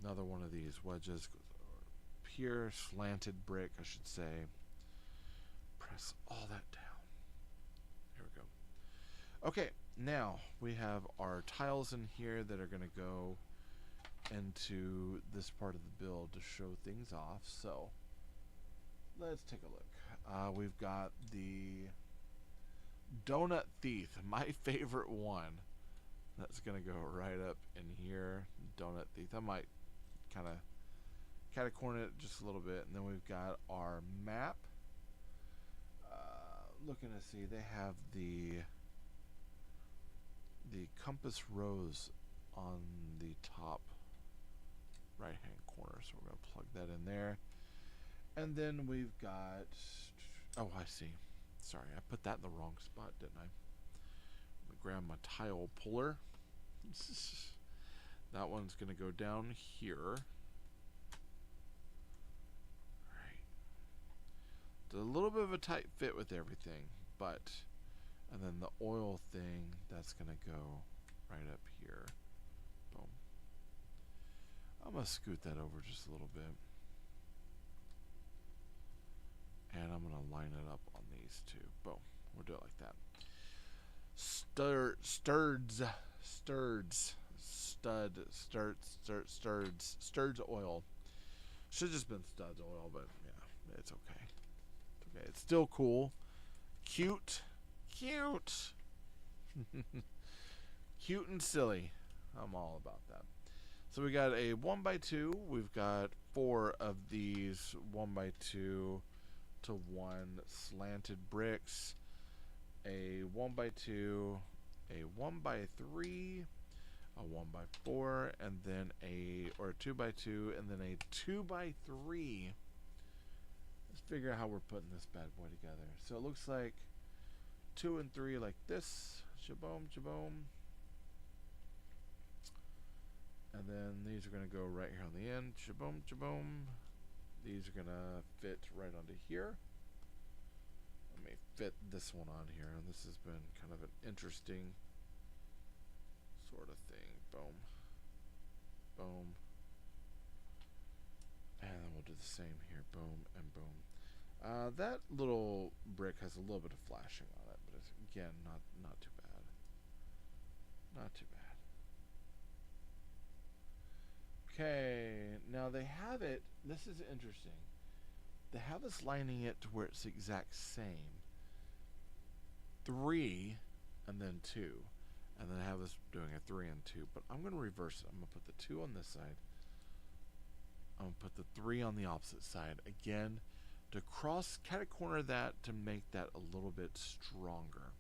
Another one of these wedges goes over here, slanted brick, I should say. Press all that down. Here we go. Okay, now we have our tiles in here that are going to go into this part of the build to show things off. So let's take a look. We've got the Donut Thief, my favorite one. That's going to go right up in here. Donut Thief. I might kind of catacorn it just a little bit. And then we've got our map. Looking to see, they have the compass rose on the top right hand corner. So we're going to plug that in there. And then we've got, oh, I see. Sorry, I put that in the wrong spot, didn't I? I'm going to grab my tile puller. That one's going to go down here. Alright. It's a little bit of a tight fit with everything, but, and then the oil thing, that's going to go right up here. Boom. I'm going to scoot that over just a little bit. And I'm going to line it up on these two. Boom. We'll do it like that. Sturds oil. Should have just been studs oil, but yeah, it's okay. It's okay. It's still cool. Cute. Cute. Cute and silly. I'm all about that. So we got a 1x2. We've got 4 of these 1x2 to 1 slanted bricks, a 1x2, a 1x3, a 1x4, and then a 2x2, and then a 2x3. Let's figure out how we're putting this bad boy together. So it looks like 2 and 3 like this. Shaboom, shaboom. And then these are going to go right here on the end. Shaboom, shaboom. These are going to fit right onto here. Let me fit this one on here. This has been kind of an interesting sort of thing. Boom. Boom. And then we'll do the same here. Boom and boom. That little brick has a little bit of flashing on it, but it's, again, not too bad. Not too bad. Okay, now they have it, this is interesting. They have us lining it to where it's the exact same. 3 and then 2. And then have us doing a 3 and 2. But I'm going to reverse it. I'm going to put the 2 on this side. I'm going to put the 3 on the opposite side. Again, to cross corner that to make that a little bit stronger.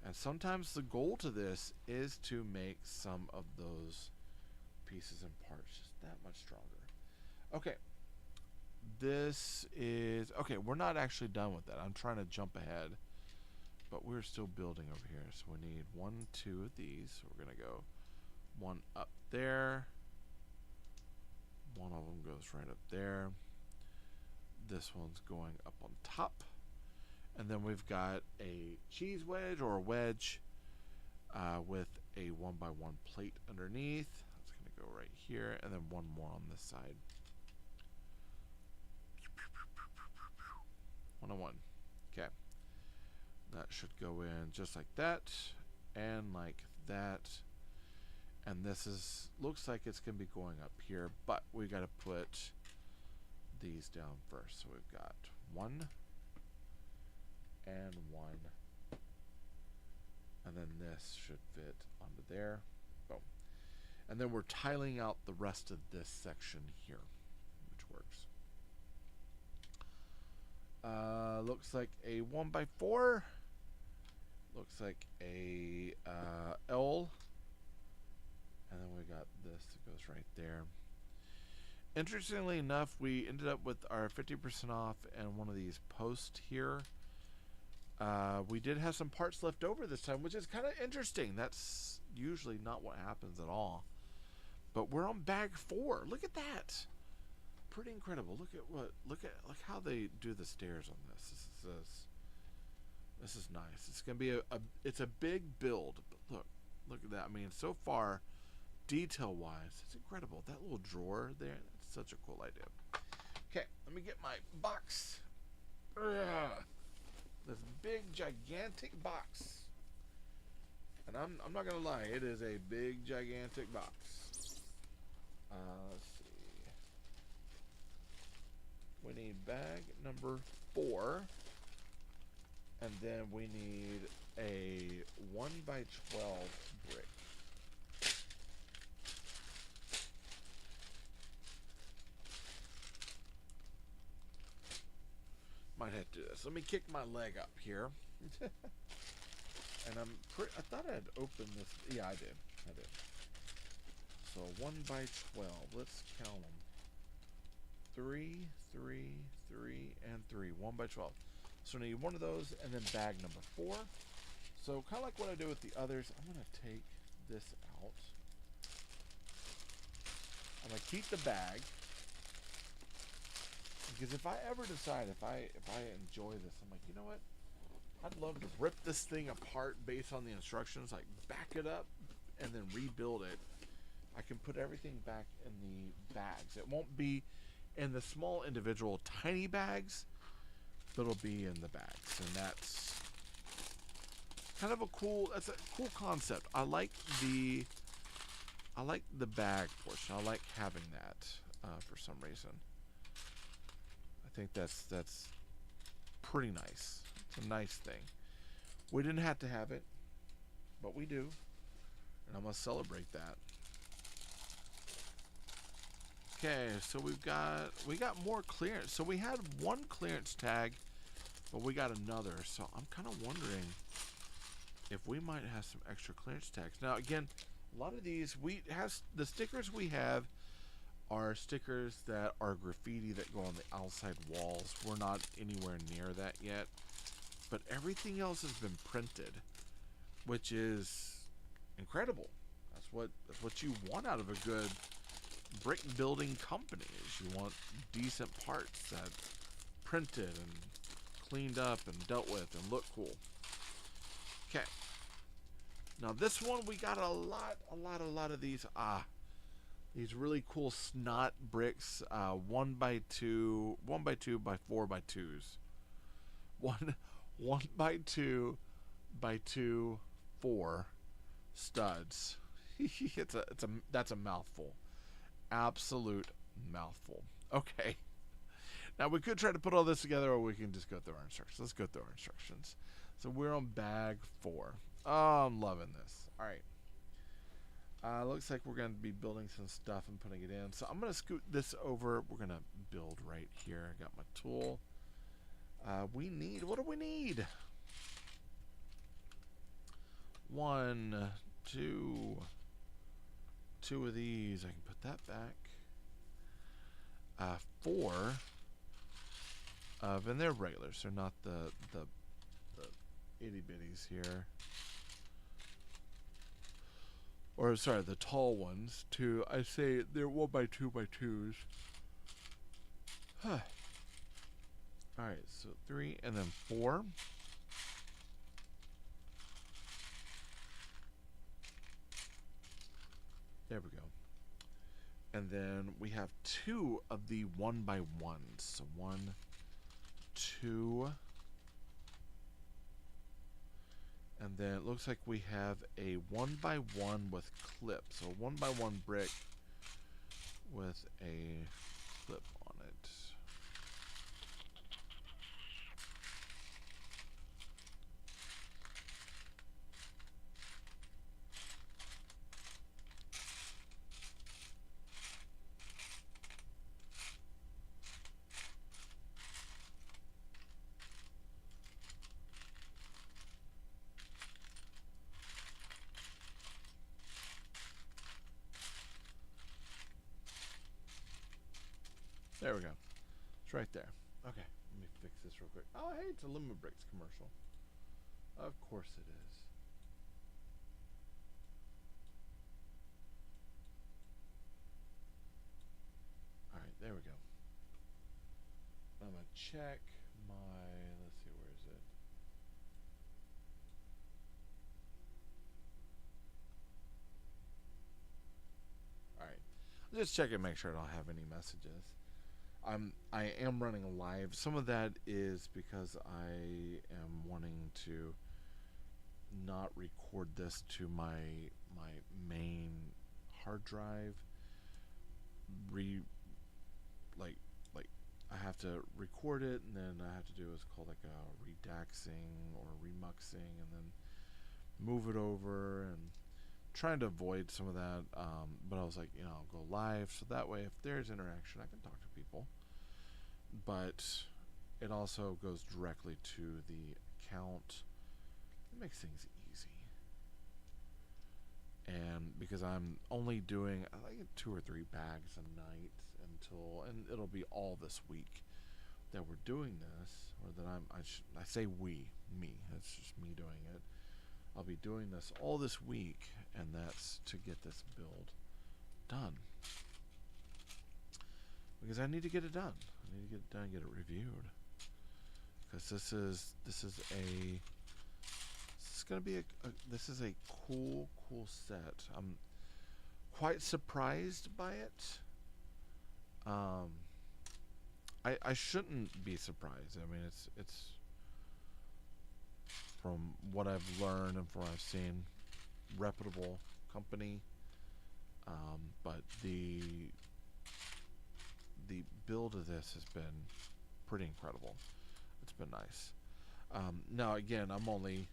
And sometimes the goal to this is to make some of those pieces and parts just that much stronger. Okay. This is... Okay, we're not actually done with that. I'm trying to jump ahead. But we're still building over here. So we need 1, 2 of these. So we're going to go 1 up there. One of them goes right up there. This one's going up on top. And then we've got a cheese wedge or a wedge with a 1x1 plate underneath. That's going to go right here. And then one more on this side. 1 on 1. Okay. That should go in just like that. And like that. And this is, looks like it's going to be going up here, but we got to put these down first. So we've got 1 and 1. And then this should fit onto there. Boom. And then we're tiling out the rest of this section here, which works. Looks like a 1x4. Looks like a L. And then we got this that goes right there. Interestingly enough, we ended up with our 50% off and one of these posts here. We did have some parts left over this time, which is kind of interesting. That's usually not what happens at all. But we're on bag 4. Look at that. Pretty incredible. Look how they do the stairs on this. This is nice. It's gonna be it's a big build. But look at that. I mean, so far, detail wise, it's incredible. That little drawer there, that's such a cool idea. Okay, let me get my box. This big gigantic box. And I'm not gonna lie, it is a big gigantic box. Let's see. We need bag number 4. And then we need a 1x12 brick. Might have to do this. Let me kick my leg up here. And I thought I had opened this. Yeah, I did. So 1x12. Let's count them. 3, 3, 3, and 3. 1x12. So we need one of those, and then bag number 4. So kind of like what I do with the others, I'm going to take this out. I'm going to keep the bag. Because if I ever decide, if I enjoy this, I'm like, you know what? I'd love to rip this thing apart based on the instructions, like back it up and then rebuild it. I can put everything back in the bags. It won't be in the small individual tiny bags, but it'll be in the bags. And that's kind of a cool concept. I like the bag portion. I like having that for some reason. I think that's pretty nice. It's a nice thing. We didn't have to have it, but we do, and I'm gonna celebrate that. Okay, so we got more clearance. So we had one clearance tag, but we got another. So I'm kind of wondering if we might have some extra clearance tags. Now again, a lot of these the stickers we have are stickers that are graffiti that go on the outside walls. We're not anywhere near that yet, but everything else has been printed, which is incredible. That's what you want out of a good brick building company. Is you want decent parts that printed and cleaned up and dealt with and look cool. Okay, Now this one we got a lot of these these really cool snot bricks, 1x2 by 4x2s, one by 2x2 4 studs. That's a mouthful, absolute mouthful. Okay, now we could try to put all this together, or we can just go through our instructions. Let's go through our instructions. So we're on bag 4. Oh, I'm loving this. All right. Looks like we're going to be building some stuff and putting it in. So I'm going to scoot this over. We're going to build right here. I got my tool. We need, what do we need? 1, 2. 2 of these. I can put that back. 4 of, and they're regulars. They're not the itty bitties here. Or sorry, the tall ones. 2. I say they're 1x2x2s. Huh. All right, so 3 and then 4. There we go. And then we have 2 of the 1x1s. So 1, 2. And then it looks like we have a 1x1 with clip. So a 1x1 brick with a clip on it. There we go. It's right there. Okay, let me fix this real quick. Oh, hey, it's a TayRayGun commercial. Of course it is. All right, there we go. I'm going to check my, let's see, where is it? All right, just check and make sure I don't have any messages. I am running live. Some of that is because I am wanting to not record this to my main hard drive. Like I have to record it, and then I have to do what's called like a redaxing or remuxing, and then move it over, and trying to avoid some of that. But I was like, I'll go live, so that way if there's interaction, I can talk to people. But it also goes directly to the account. It makes things easy. And because I'm only doing, I think 2 or 3 bags a night and it'll be all this week that we're doing this, or that I say me, it's just me doing it. I'll be doing this all this week, and that's to get this build done. Because I need to get it done. I need to get it done and get it reviewed. Because this is going to be this is a cool set. I'm quite surprised by it. I shouldn't be surprised. I mean, it's from what I've learned and from what I've seen, reputable company. But the build of this has been pretty incredible. It's been nice. Now again, I'm only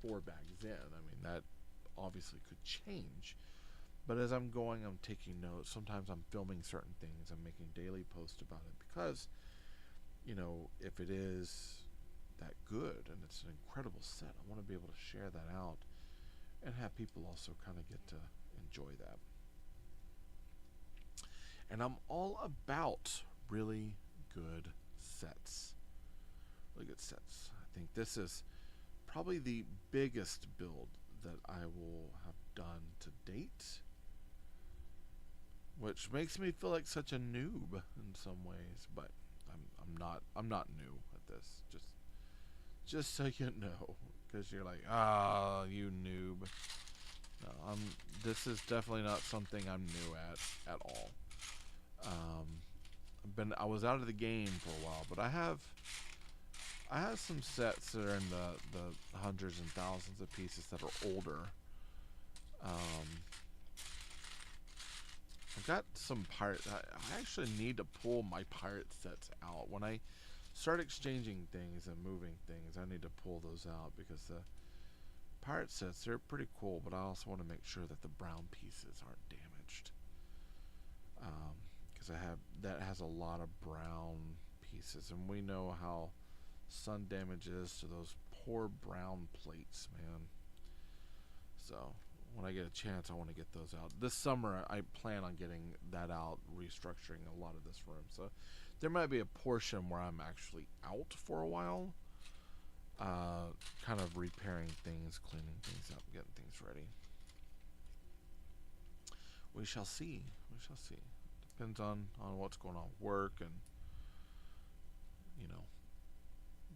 4 bags in. I mean, that obviously could change. But as I'm going, I'm taking notes. Sometimes I'm filming certain things. I'm making daily posts about it because, if it is that good and it's an incredible set, I want to be able to share that out and have people also kind of get to enjoy that. And I'm all about really good sets. Really good sets. I think this is probably the biggest build that I will have done to date, which makes me feel like such a noob in some ways, but I'm not new at this. Just so you know, because you're like, ah, you noob. No, this is definitely not something I'm new at all. I was out of the game for a while, but I have some sets that are in the hundreds and thousands of pieces that are older. I've got some pirate. I actually need to pull my pirate sets out. When I start exchanging things and moving things, I need to pull those out because the pirate sets, they're pretty cool, but I also want to make sure that the brown pieces aren't damaged. Because that has a lot of brown pieces, and we know how sun damage is to those poor brown plates, man. So when I get a chance, I want to get those out. This summer, I plan on getting that out, restructuring a lot of this room. So there might be a portion where I'm actually out for a while, kind of repairing things, cleaning things up, getting things ready. We shall see. We shall see. Depends on what's going on with work and, you know,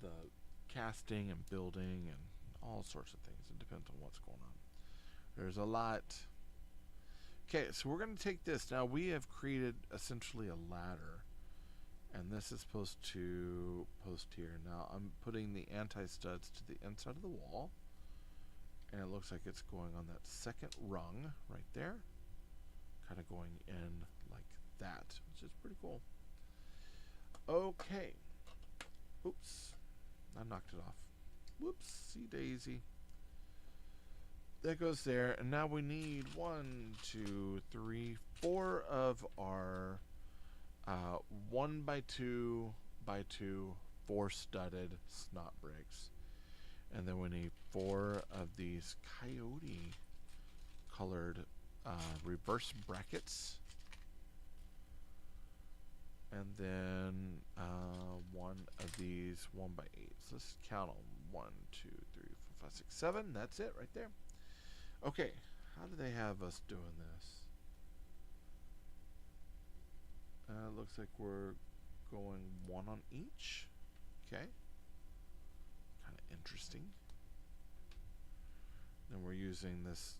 the casting and building and all sorts of things. It depends on what's going on. There's a lot. Okay, so we're going to take this. Now, we have created essentially a ladder. And this is supposed to post here. Now, I'm putting the anti-studs to the inside of the wall. And it looks like it's going on that second rung right there. Kind of going in like that, which is pretty cool. Okay. Oops. I knocked it off. Whoopsie daisy. That goes there. And now we need 1, 2, 3, 4 of our 1 by 2 by 2 4 studded snot bricks. And then we need 4 of these coyote colored reverse brackets. And then 1 of these 1 by 8. So let's count them. 1, 2, 3, 4, 5, 6, 7. That's it right there. Okay, how do they have us doing this? Looks like we're going 1 on each. Okay. Kind of interesting. Then we're using this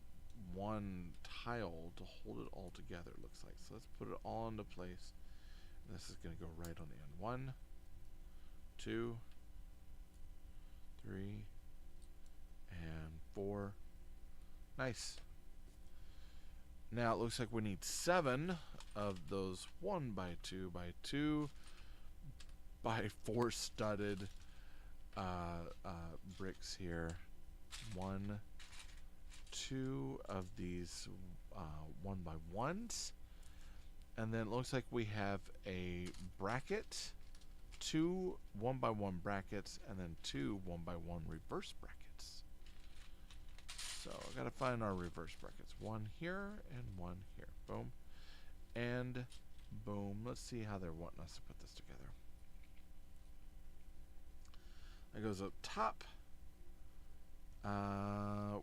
1 tile to hold it all together, it looks like. So let's put it all into place. And this is going to go right on the end. 1, 2, 3, and 4. Nice. Now it looks like we need 7 of those 1 by 2 by 2 by 4 studded bricks here. 1, 2 of these 1 by 1s. And then it looks like we have a bracket, 2 1 by 1 brackets, and then 2 1 by 1 reverse brackets. So I gotta find our reverse brackets. 1 here and 1 here. Boom. And boom. Let's see how they're wanting us to put this together. That goes up top.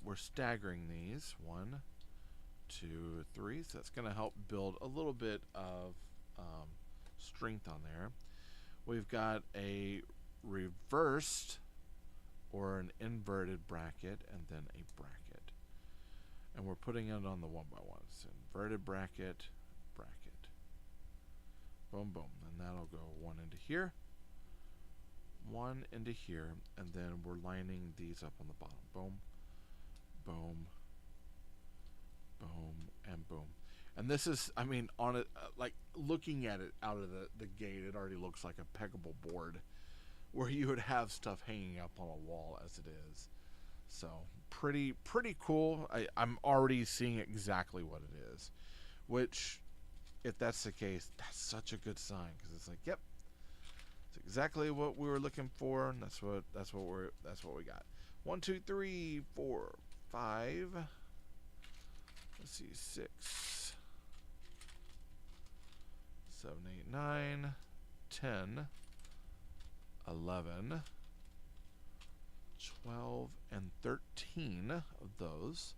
We're staggering these. 1, 2, 3. So that's gonna help build a little bit of strength on there. We've got a reversed or an inverted bracket and then a bracket. And we're putting it on the 1 by 1s. Inverted bracket, bracket. Boom, boom. And that'll go 1 into here, 1 into here, and then we're lining these up on the bottom. Boom, boom, boom, and boom. And this is, I mean, on it, like looking at it out of the gate, it already looks like a peggable board where you would have stuff hanging up on a wall as it is. So pretty cool. I'm already seeing exactly what it is, which, if that's the case, that's such a good sign, because it's like, yep, it's exactly what we were looking for, and that's what we got. 1, 2, 3, 4, 5. Let's see, 6, 7, 8, 9, 10, 11, 12, and 13 of those.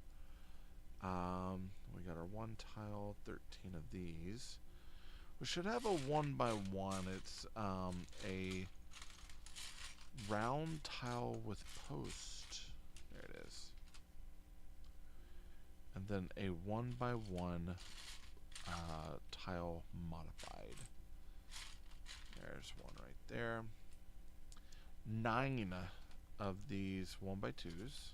We got our 1 tile, 13 of these. We should have a 1 by 1. It's a round tile with post. and then a 1x1 tile modified. There's one right there. 9 of these 1x2s.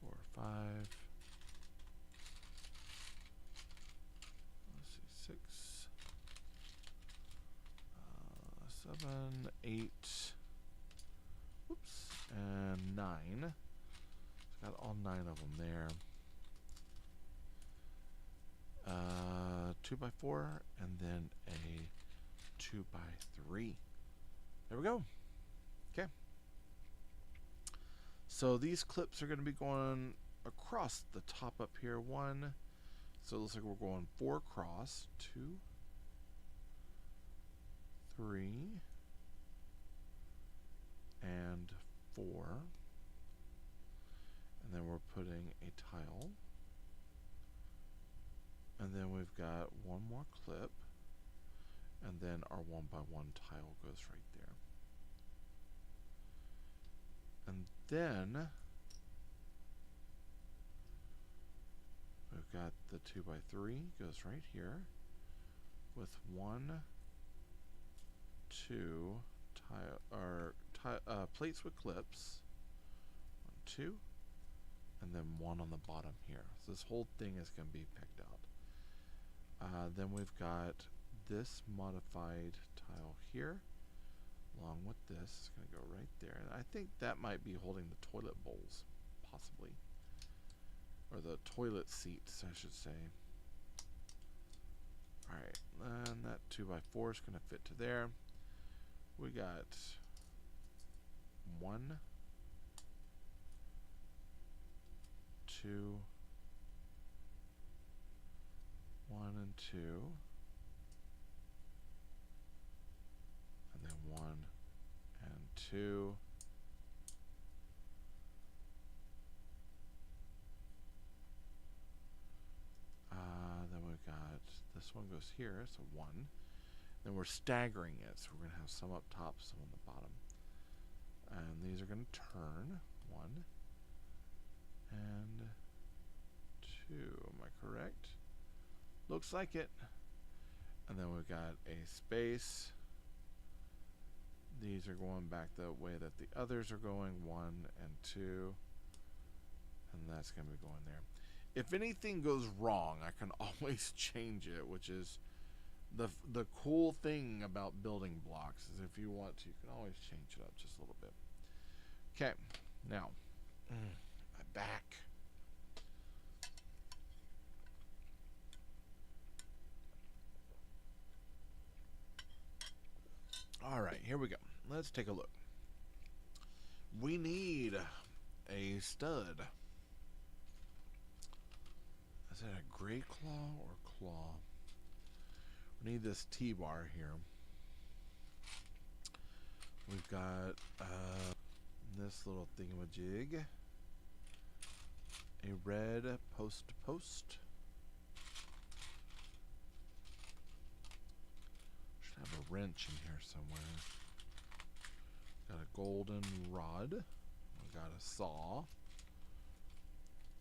4, 5. Let's see, 6, 7, 8. Whoops, and 9. Got all 9 of them there. 2x4, and then a 2x3. There we go. Okay. So these clips are going to be going across the top up here. 1. So it looks like we're going 4 across. 2, 3, and 4. And then we're putting a tile. And then we've got one more clip. And then our 1x1 tile goes right there. And then we've got the 2x3 goes right here with 1, 2 plates with clips. 1, 2, and then 1 on the bottom here. So this whole thing is going to be picked out. Then we've got this modified tile here, along with this. It's going to go right there. And I think that might be holding the toilet bowls, possibly. Or the toilet seats, I should say. Alright, and that 2x4 is going to fit to there. We got 1, 2, 1 and 2, and then 1 and 2, then we've got this one goes here, so 1, then we're staggering it, so we're going to have some up top, some on the bottom, and these are going to turn. 1 and 2, am I correct? Looks like it. And then we've got a space. These are going back the way that the others are going. 1 and 2. And that's going to be going there. If anything goes wrong, I can always change it, which is the cool thing about building blocks, is if you want to, you can always change it up just a little bit. Okay, now, my back. Alright, here we go. Let's take a look. We need a stud. Is that a gray claw or claw? We need this T-bar here. We've got this little thingamajig. A red post-to-post. Have a wrench in here somewhere. Got a golden rod. We got a saw.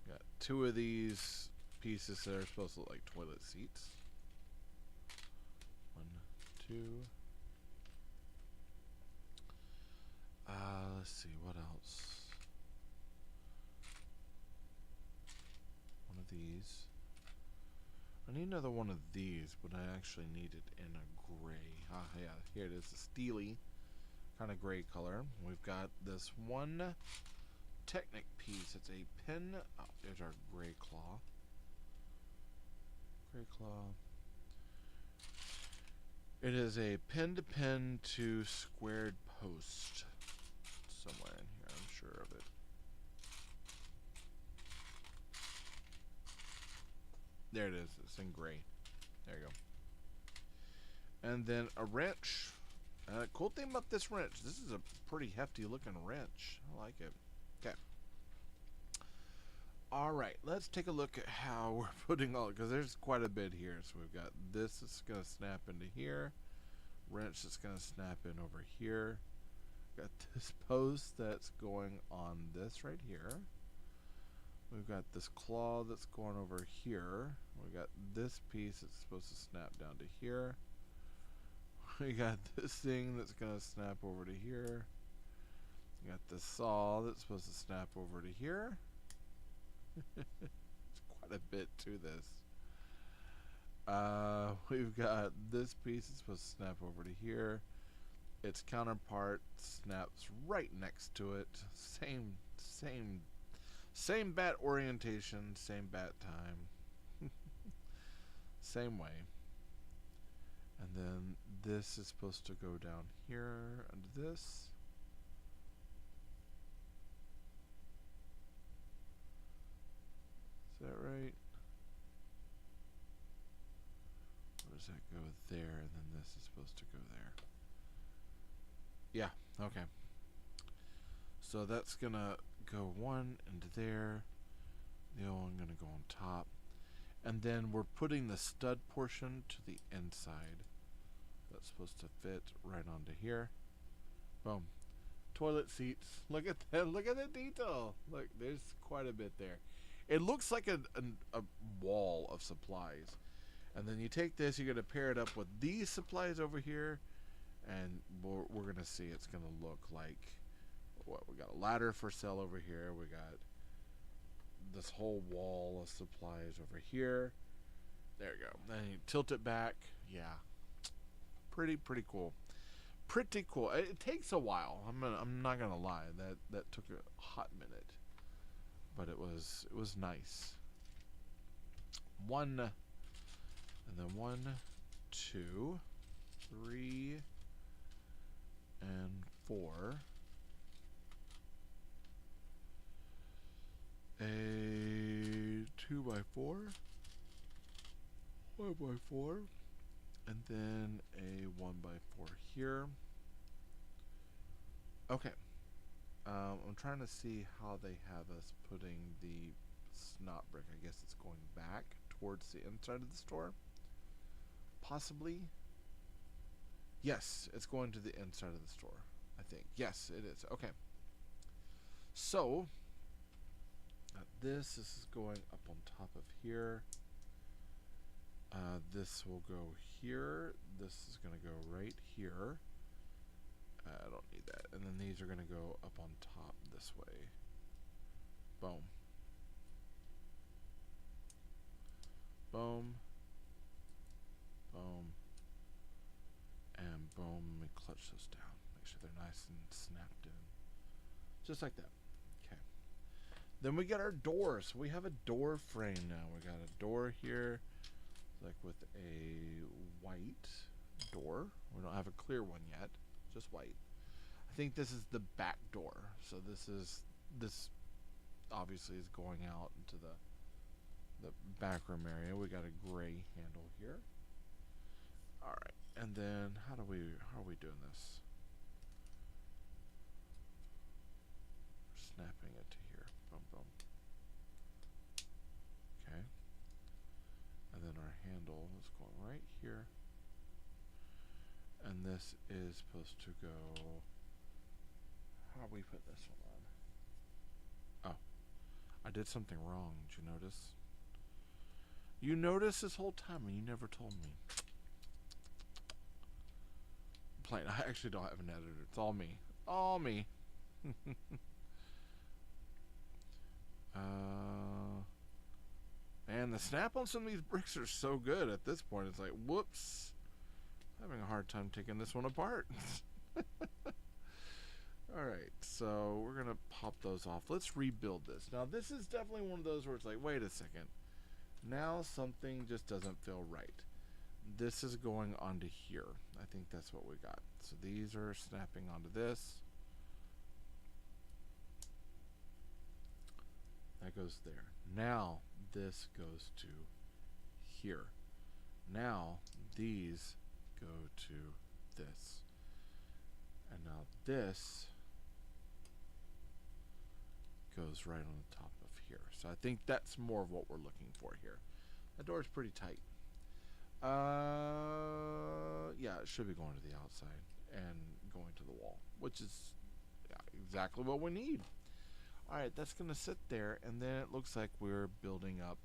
Got 2 of these pieces that are supposed to look like toilet seats. 1, 2. Let's see, what else? One of these. I need another one of these, but I actually need it in a gray. Ah, yeah, here it is, a steely kind of gray color. We've got this one Technic piece. It's a pin. Oh, there's our gray claw. Gray claw. It is a pin-to-pin to squared post. Somewhere in here, I'm sure of it. There it is. It's in gray. There you go. And then a wrench. Cool thing about this wrench, this is a pretty hefty looking wrench. I like it. Okay. Alright, let's take a look at how we're putting all, because there's quite a bit here. So we've got this that's going to snap into here. Wrench that's going to snap in over here. got this post that's going on this right here. We've got this claw that's going over here. We got this piece that's supposed to snap down to here. We got this thing that's gonna snap over to here. We got this saw that's supposed to snap over to here. It's quite a bit to this. We've got this piece that's supposed to snap over to here. Its counterpart snaps right next to it. Same bat orientation, same bat time. Same way. And then this is supposed to go down here under this. Is that right? Or does that go there and then this is supposed to go there? Yeah, okay. So that's gonna go one into there. The other one gonna go on top. And then we're putting the stud portion to the inside. That's supposed to fit right onto here. Boom. Toilet seats. Look at that. Look at the detail. Look, there's quite a bit there. It looks like a wall of supplies. And then you take this, you're going to pair it up with these supplies over here. And we're going to see it's going to look like what? We got a ladder for sale over here. We got this whole wall of supplies over here. There you go. Then you tilt it back. Yeah. Pretty cool. Pretty cool. It takes a while. I'm not gonna lie. That took a hot minute, but it was nice. And then 1, 2, 3, and 4. A 2x4, 1x4, and then a 1x4 here. Okay. I'm trying to see how they have us putting the snot brick. I guess it's going back towards the inside of the store. Possibly. Yes, it's going to the inside of the store, I think. Yes, it is. Okay. So, this is going up on top of here. This will go here. This is going to go right here. I don't need that. And then these are going to go up on top this way. Boom. Boom. Boom. And boom. Let me clutch those down. Make sure they're nice and snapped in. Just like that. Okay. Then we got our doors. We have a door frame now. We got a door here, like with a white door. We don't have a clear one yet, just white. I think this is the back door. So this obviously is going out into the back room area. We got a gray handle here. All right, and then how are we doing this? We're snapping it to here. Boom, boom. Okay. And then our handle is going right here. And this is supposed to go... How do we put this one on? Oh. I did something wrong. Did you notice? You noticed this whole time and you never told me. Plain. I actually don't have an editor. It's all me. All me. And the snap on some of these bricks are so good at this point. It's like, whoops. I'm having a hard time taking this one apart. Alright, so we're going to pop those off. Let's rebuild this. Now, this is definitely one of those where it's like, wait a second. Now something just doesn't feel right. This is going onto here. I think that's what we got. So these are snapping onto this. That goes there. Now this goes to here. Now these go to this. And now this goes right on the top of here. So I think that's more of what we're looking for here. The door's pretty tight. Yeah, it should be going to the outside and going to the wall, which is exactly what we need. Alright, that's going to sit there, and then it looks like we're building up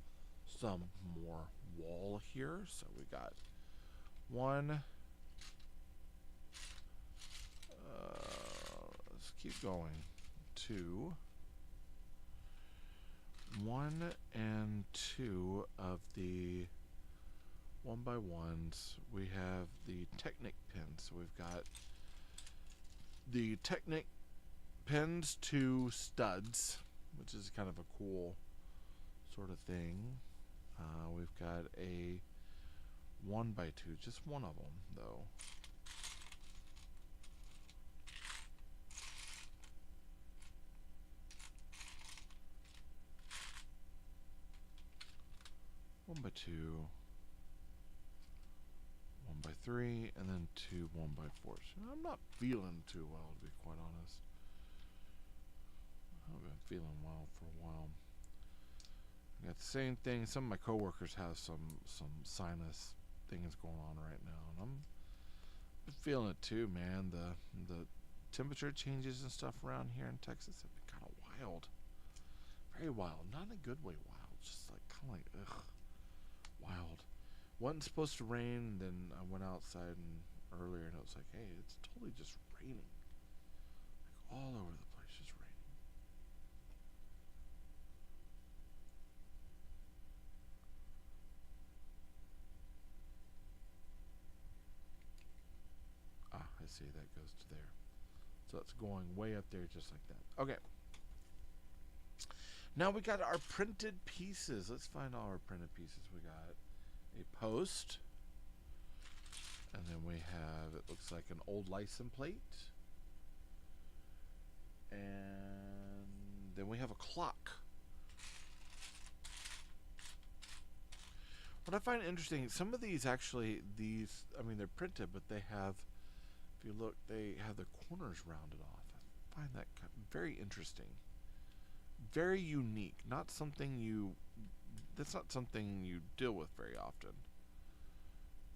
some more wall here. So we got one. Let's keep going. 2. 1 and 2 of the 1x1s. We have the Technic pins. So we've got the Technic pins to studs, which is kind of a cool sort of thing. We've got a 1x2, just one of them though. One by 2, 1x3, and then 2 1x4s. I'm not feeling too well, to be quite honest. I've been feeling well for a while. I got the same thing. Some of my coworkers have some sinus things going on right now, and I'm feeling it too, man. The temperature changes and stuff around here in Texas have been kind of wild, very wild. Not in a good way, wild. Just like kind of like ugh, wild. Wasn't supposed to rain. Then I went outside and earlier, and it was like, hey, it's totally just raining, like all over the place, just raining. I see that goes to there. So it's going way up there just like that. Okay. Now we got our printed pieces. Let's find all our printed pieces. We got a post. And then we have, it looks like an old license plate. And then we have a clock. What I find interesting, some of these actually, I mean, they're printed, but they have, if you look, they have the corners rounded off. I find that very interesting. Very unique. Not something that's not something you deal with very often.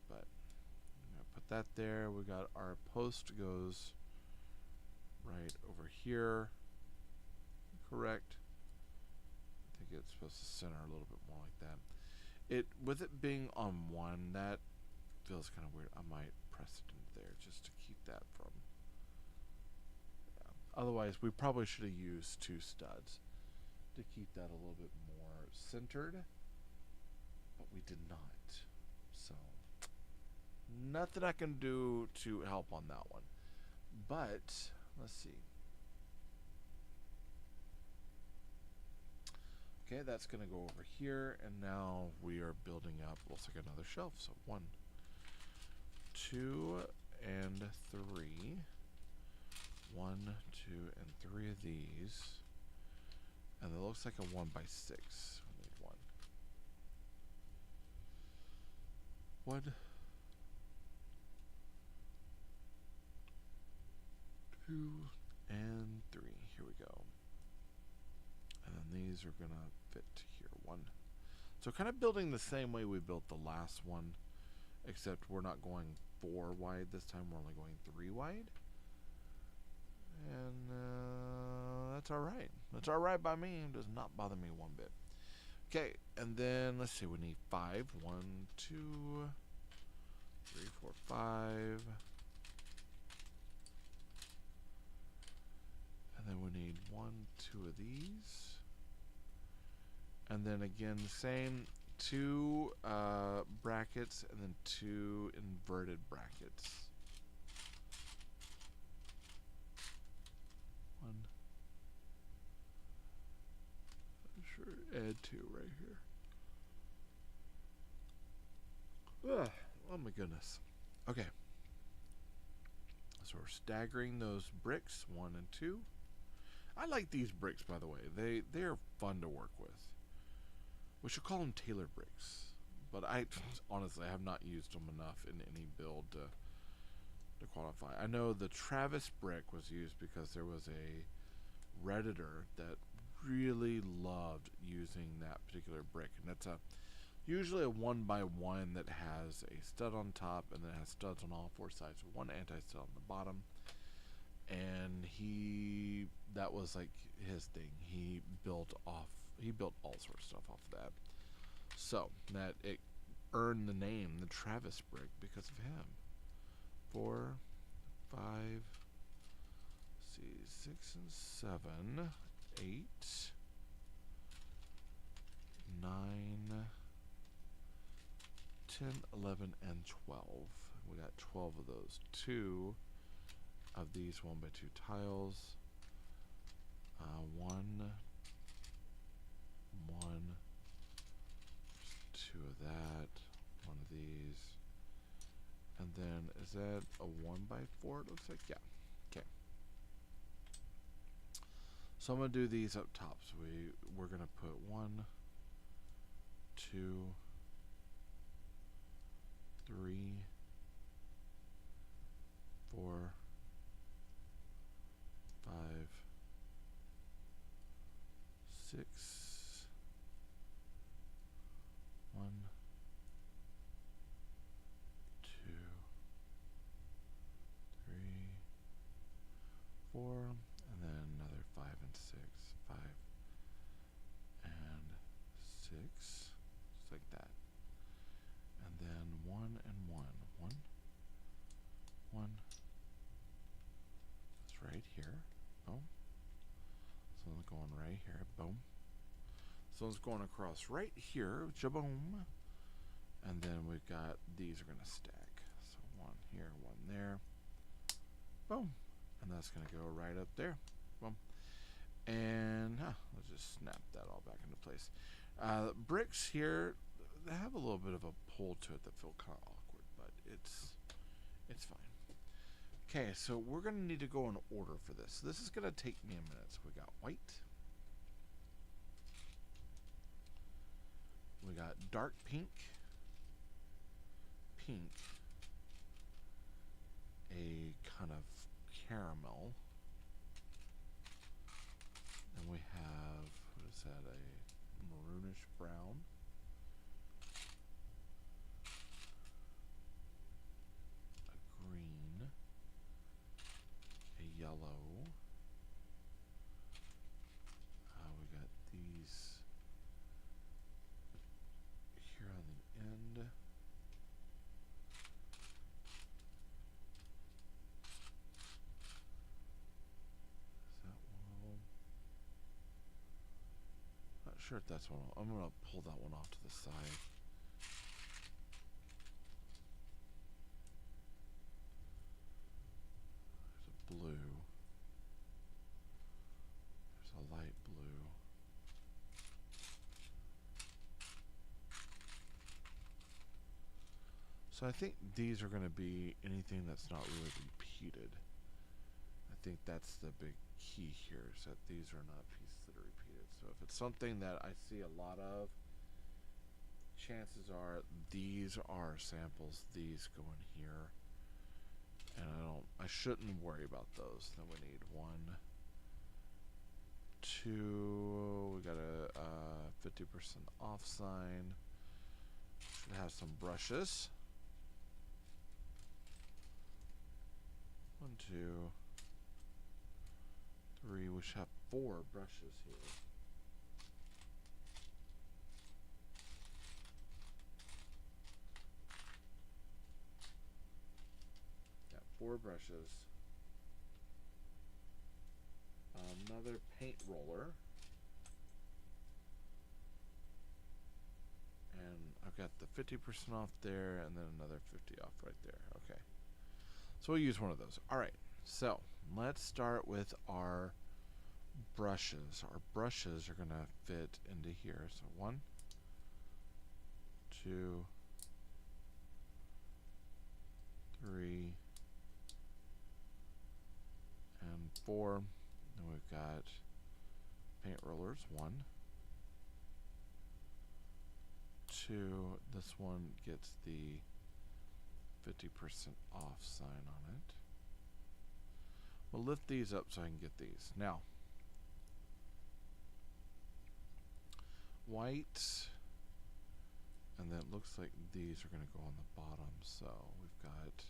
But I'm going to put that there. We got our post goes right over here. Correct. I think it's supposed to center a little bit more like that. With it being on one, that feels kind of weird. I might press it into there just to keep that from. Yeah. Otherwise, we probably should have used 2 studs to keep that a little bit more centered, but we did not. So, nothing I can do to help on that one. But, let's see. Okay, that's going to go over here, and now we are building up, looks like another shelf. So 1, 2, and 3. 1, 2, and 3 of these. And it looks like a 1x6. We need 1. 1, 2, and 3. Here we go. And then these are going to fit here. 1. So kind of building the same way we built the last one, except we're not going 4 wide this time. We're only going 3 wide. And that's alright. That's alright by me. It does not bother me one bit. Okay, and then let's see. We need 5. 1, 2, 3, 4, 5. And then we need 1, 2 of these. And then again, the same 2 brackets and then 2 inverted brackets. 1. I'm sure add 2 right here. Ugh, oh my goodness. Okay. So we're staggering those bricks, 1 and 2. I like these bricks, by the way. They're fun to work with. We should call them TayRayGun, but I honestly have not used them enough in any build to qualify. I know the Travis brick was used because there was a Redditor that really loved using that particular brick, and that's usually a 1x1 that has a stud on top and then has studs on all 4 sides, 1 anti-stud on the bottom. and that was like his thing. He built all sorts of stuff off of that. So that it earned the name the Travis brick because of him. 4, 5, see, 6 and 7, 8, 9, 10, 11, and 12. We got 12 of those. 2 of these 1x2 tiles. 1, 2 of that. 1 of these. And then, is that a 1x4? It looks like, yeah. Okay. So I'm gonna do these up top. So we're gonna put 1, 2, 3, 4, 5, 6, 1, 2, 3, 4, and then another 5 and 6, 5 and 6, just like that. And then 1 and 1, 1, 1. That's right here. Boom. So it's going right here. Boom. So it's going across right here. Jaboom. And then we've got these are going to stack. So 1 here, 1 there. Boom. And that's going to go right up there. Boom. And let's just snap that all back into place. Bricks here, they have a little bit of a pull to it that feel kind of awkward, but it's fine. Okay, so we're going to need to go in order for this. This is going to take me a minute. So we got white. We got dark pink. Pink. A kind of caramel. And we have, what is that, a maroonish brown. A green. A yellow. We got these here on the end. Is that one of them? Not sure if that's one of them. I'm going to pull that one off to the side. There's a blue. There's a light blue. So I think these are going to be anything that's not really repeated. I think that's the big key here, is that these are not pieces that are repeated. So if it's something that I see a lot of, chances are these are samples. These go in here, and I shouldn't worry about those. Then we need 1, 2. We got a 50% off sign. Should have some brushes. 1, 2, 3. We should have 4 brushes here. Got 4 brushes. Another paint roller. And I've got the 50% off there, and then another 50 off right there. Okay. So we'll use one of those. All right. So let's start with our brushes. Our brushes are going to fit into here. So 1, 2, 3, and 4. Then we've got paint rollers. 1, 2. This one gets the 50% off sign on it. We'll lift these up so I can get these. Now, white, and then it looks like these are going to go on the bottom. So we've got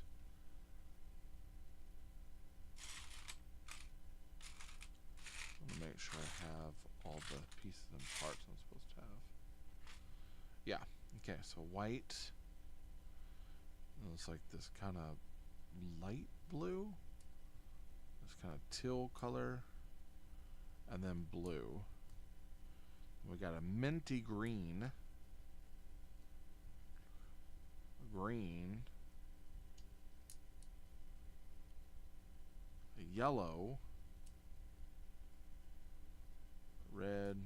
Let me make sure I have all the pieces and parts I'm supposed to have. Yeah. Okay, so white. It looks like this kind of light blue. This kind of teal color. And then blue. We got a minty green. Green. A yellow. Red.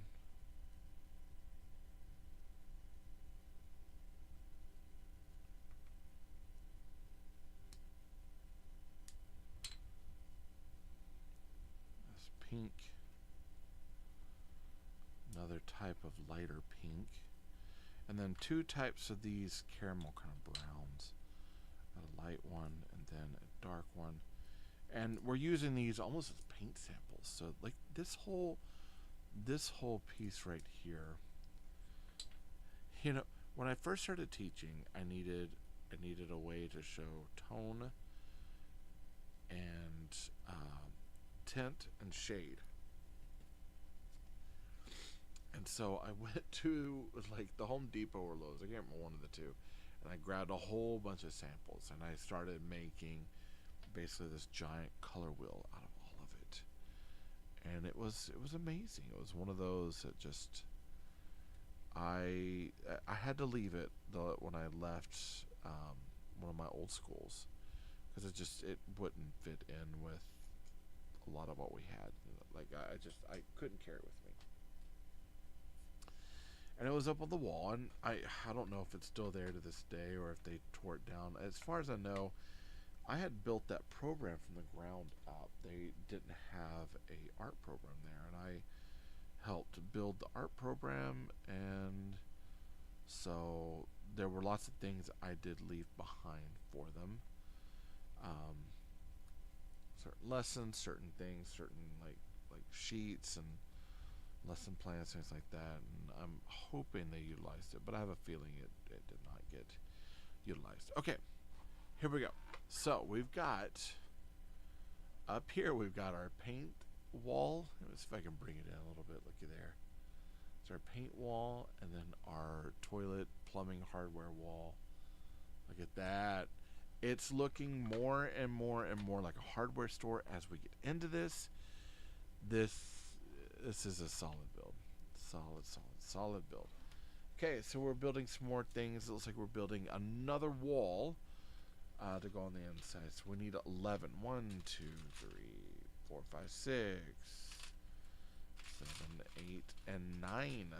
This pink. Another type of lighter pink. And then two types of these caramel kind of browns. A light one and then a dark one. And we're using these almost as paint samples. So like this whole piece right here. You know, when I first started teaching, I needed a way to show tone and tint and shade. And so I went to like the Home Depot or Lowe's, I can't remember, one of the two, and I grabbed a whole bunch of samples and I started making basically this giant color wheel out of all of it. And it was amazing. It was one of those that just I had to leave it when I left one of my old schools, because it wouldn't fit in with a lot of what we had. Like I couldn't carry it with me. And it was up on the wall, and I don't know if it's still there to this day or if they tore it down. As far as I know, I had built that program from the ground up. They didn't have a art program there, and I helped build the art program, and so there were lots of things I did leave behind for them. Certain lessons, certain things, certain like sheets and lesson plans, things like that, and I'm hoping they utilized it, but I have a feeling it did not get utilized. Okay, here we go. So we've got up here, we've got our paint wall. Let's see if I can bring it in a little bit. Looky there. It's our paint wall, and then our toilet plumbing hardware wall. Look at that. It's looking more and more and more like a hardware store as we get into this. This is a solid build. Solid build. Okay, so we're building some more things. It looks like we're building another wall to go on the inside. So we need 11. 1, 2, 3, 4, 5, 6, 7, 8, and 9.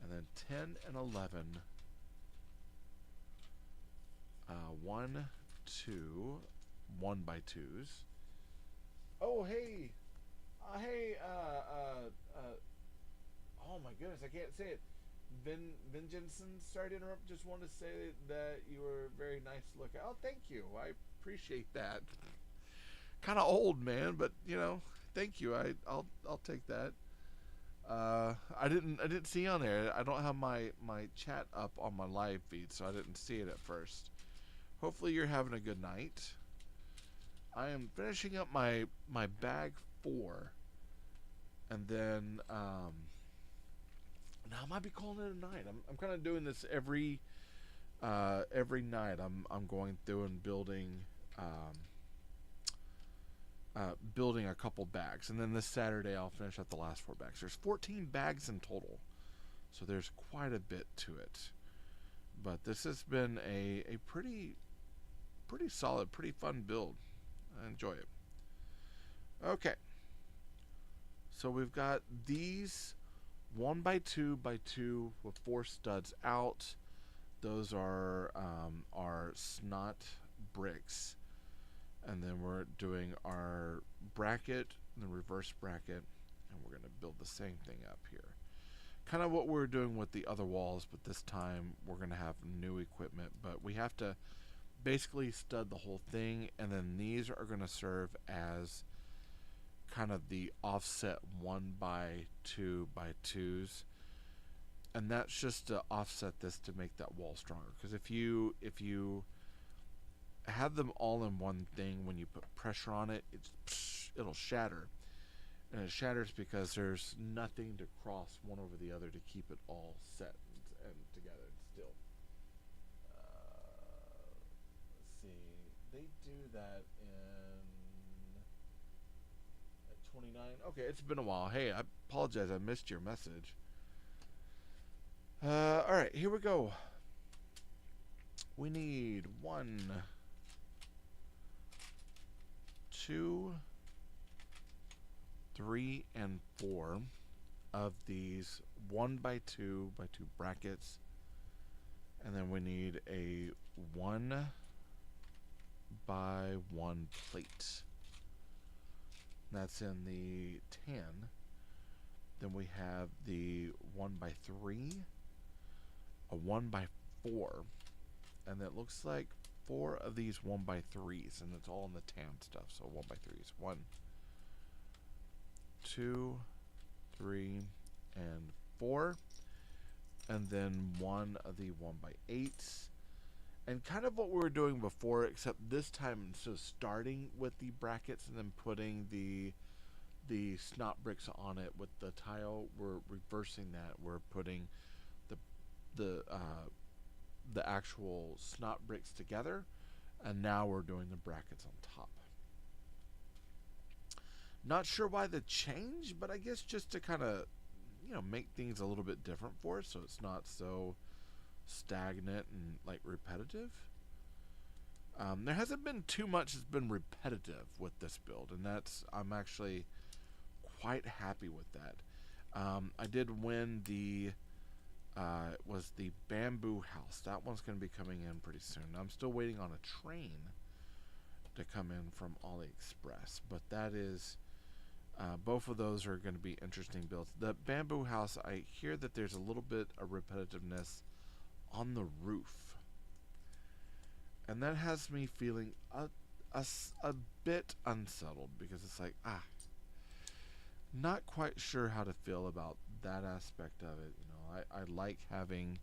And then 10 and 11. 1, 2, 1 by 2s. Oh, hey. Oh my goodness, I can't say it. Vincenson, sorry to interrupt. Just wanted to say that you were very nice to look at. Oh, thank you. I appreciate that. Kind of old, man, but you know, thank you. I'll take that. I didn't see on there. I don't have my chat up on my live feed, so I didn't see it at first. Hopefully you're having a good night. I am finishing up my bag 4, and then now I might be calling it a night. I'm kind of doing this every night. I'm going through and building a couple bags, and then this Saturday I'll finish up the last 4 bags. There's 14 bags in total, so there's quite a bit to it. But this has been a pretty solid, pretty fun build. I enjoy it. Okay, so we've got these 1 by 2 by 2 with 4 studs out. Those are our snot bricks, and then we're doing our bracket, the reverse bracket, and we're going to build the same thing up here. Kind of what we're doing with the other walls, but this time we're going to have new equipment, but we have to basically stud the whole thing, and then these are going to serve as kind of the offset 1 by 2 by 2s, and that's just to offset this to make that wall stronger, because if you have them all in one thing, when you put pressure on it, it's it'll shatter, and it shatters because there's nothing to cross one over the other to keep it all set and together and still. Let's see, they do that in at 29. Okay, it's been a while. Hey, I apologize, I missed your message. All right, here we go. We need 1, 2, 3, and 4 of these 1 by 2 by 2 brackets, and then we need a 1 by 1 plate. That's in the tan. Then we have the 1 by 3, a 1 by 4, and it looks like 4 of these 1 by 3s, and it's all in the tan stuff. So 1 by 3s, 1, 2, 3, and 4, and then 1 of the 1 by 8s, and kind of what we were doing before, except this time instead of starting with the brackets and then putting the snot bricks on it with the tile, we're reversing that. We're putting the actual snot bricks together, and now we're doing the brackets on top. Not sure why the change, but I guess just to kind of, you know, make things a little bit different for us, so it's not so stagnant and like repetitive. There hasn't been too much that's been repetitive with this build, and I'm actually quite happy with that. I did win the was the bamboo house. That one's going to be coming in pretty soon. I'm still waiting on a train to come in from AliExpress, but that is both of those are going to be interesting builds. The bamboo house, I hear that there's a little bit of repetitiveness on the roof, and that has me feeling a bit unsettled, because it's like, not quite sure how to feel about that aspect of it. You know, I like having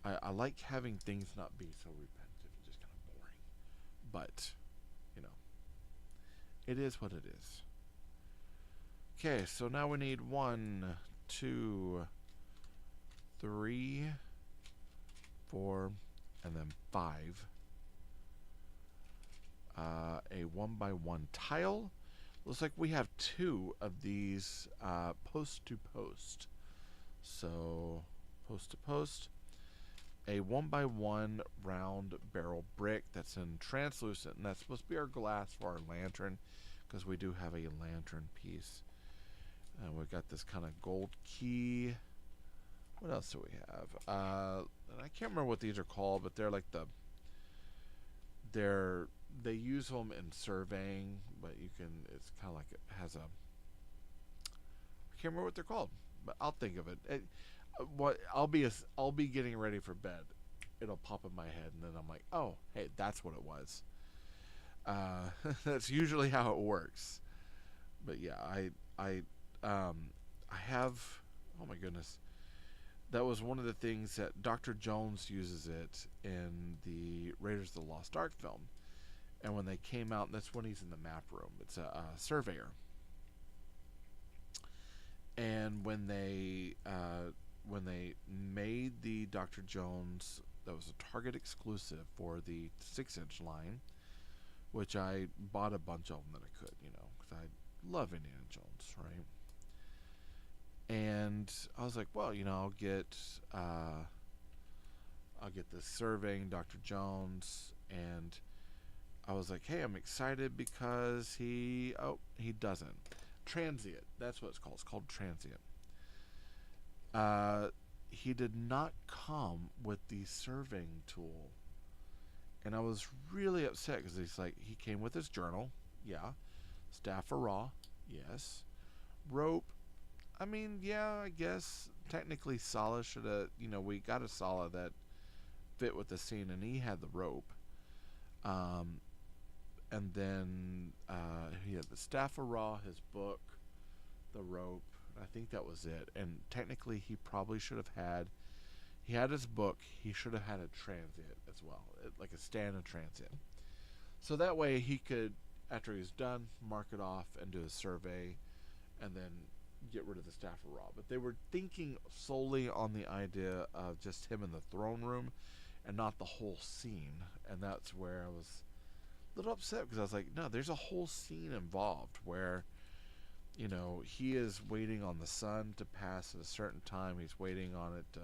I like having things not be so repetitive and just kind of boring. But, you know, it is what it is. Okay, so now we need 1, 2, 3, 4, and then 5. A 1 by 1 tile. Looks like we have 2 of these post to post. So post to post. A 1 by 1 round barrel brick that's in translucent, and that's supposed to be our glass for our lantern, because we do have a lantern piece. And we've got this kind of gold key. What else do we have? I can't remember what these are called, but they're like they use them in surveying, but you can, it's kind of like it has a, I can't remember what they're called, but I'll think of it. I'll be getting ready for bed. It'll pop in my head, and then I'm like, oh, hey, that's what it was. That's usually how it works. But yeah, I have, oh my goodness, that was one of the things that Dr. Jones uses it in the Raiders of the Lost Ark film. And when they came out, that's when he's in the map room. It's a surveyor. And when they made the Dr. Jones, that was a Target exclusive for the 6-inch line, which I bought a bunch of them that I could, you know, because I love Indiana Jones, right? And I was like, well, you know, I'll get this surveying Dr. Jones, and I was like, hey, I'm excited because he doesn't. Transient. That's what it's called. It's called Transient. He did not come with the surveying tool. And I was really upset because he came with his journal. Yeah. Staff for raw. Yes. Rope. I mean, yeah, I guess technically Sala should have, you know, we got a Sala that fit with the scene, and he had the rope. And then he had the staff of raw, his book, the rope. I think that was it. And technically, he probably should have had. He had his book. He should have had a transient as well, like a stand and transient. So that way he could, after he's done, mark it off and do a survey, and then get rid of the staff of Ra. But they were thinking solely on the idea of just him in the throne room, and not the whole scene. And that's where I was a little upset, because I was like, no, there's a whole scene involved where, you know, he is waiting on the sun to pass at a certain time. He's waiting on it to,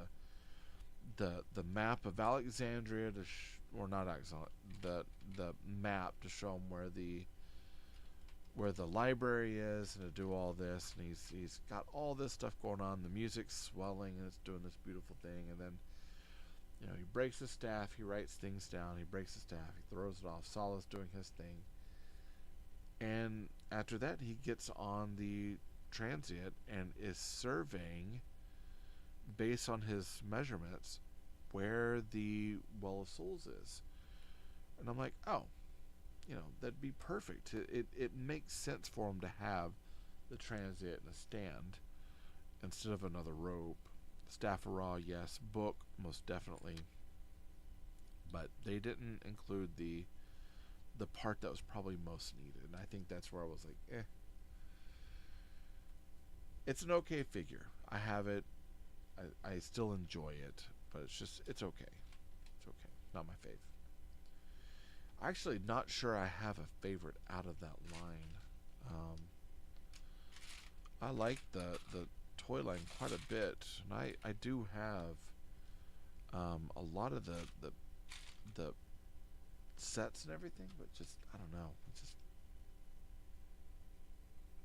the map of Alexandria to or not Alexandria, the map to show him where the library is, and to do all this. And he's got all this stuff going on. The music's swelling and it's doing this beautiful thing. And then, you know, he breaks the staff, he writes things down, he breaks the staff, he throws it off. Salah's doing his thing. And after that, he gets on the transient and is surveying, based on his measurements, where the Well of Souls is. And I'm like, oh, you know, that'd be perfect. It makes sense for him to have the transient in a stand instead of another rope. Staff of Ra, yes. Book, most definitely. But they didn't include the part that was probably most needed. And I think that's where I was like, eh. It's an okay figure. I have it. I still enjoy it. But it's okay. It's okay. Not my fave. Actually, not sure I have a favorite out of that line. I like the toy line quite a bit, and I do have a lot of the sets and everything, but just I don't know. It's just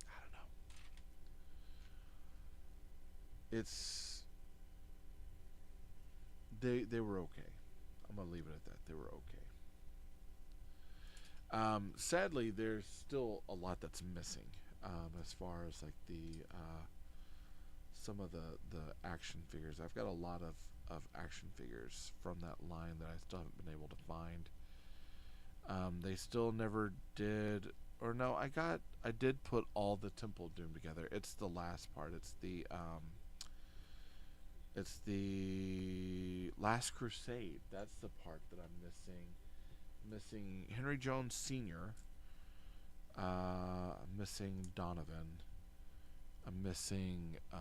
I don't know. It's they were okay. I'm gonna leave it at that. They were okay. Sadly, there's still a lot that's missing as far as like the some of the action figures. I've got a lot of action figures from that line that I still haven't been able to find. They still never did, or no, I did put all the Temple of Doom together. It's the last part. It's the Last Crusade. That's the part that I'm missing Henry Jones Sr. I'm missing Donovan. I'm missing I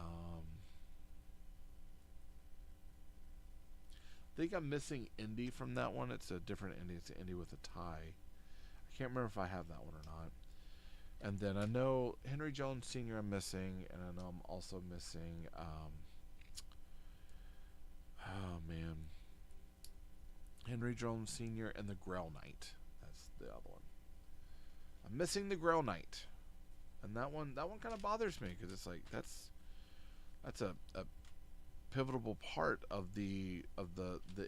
think I'm missing Indy from that one. It's a different Indy. It's an Indy with a tie. I can't remember if I have that one or not. And then I know Henry Jones Sr. I'm missing, and I know I'm also missing oh man, Henry Jones Sr. and the Grail Knight. That's the other one. I'm missing the Grail Knight, and that one kind of bothers me, because it's like that's a pivotal part of the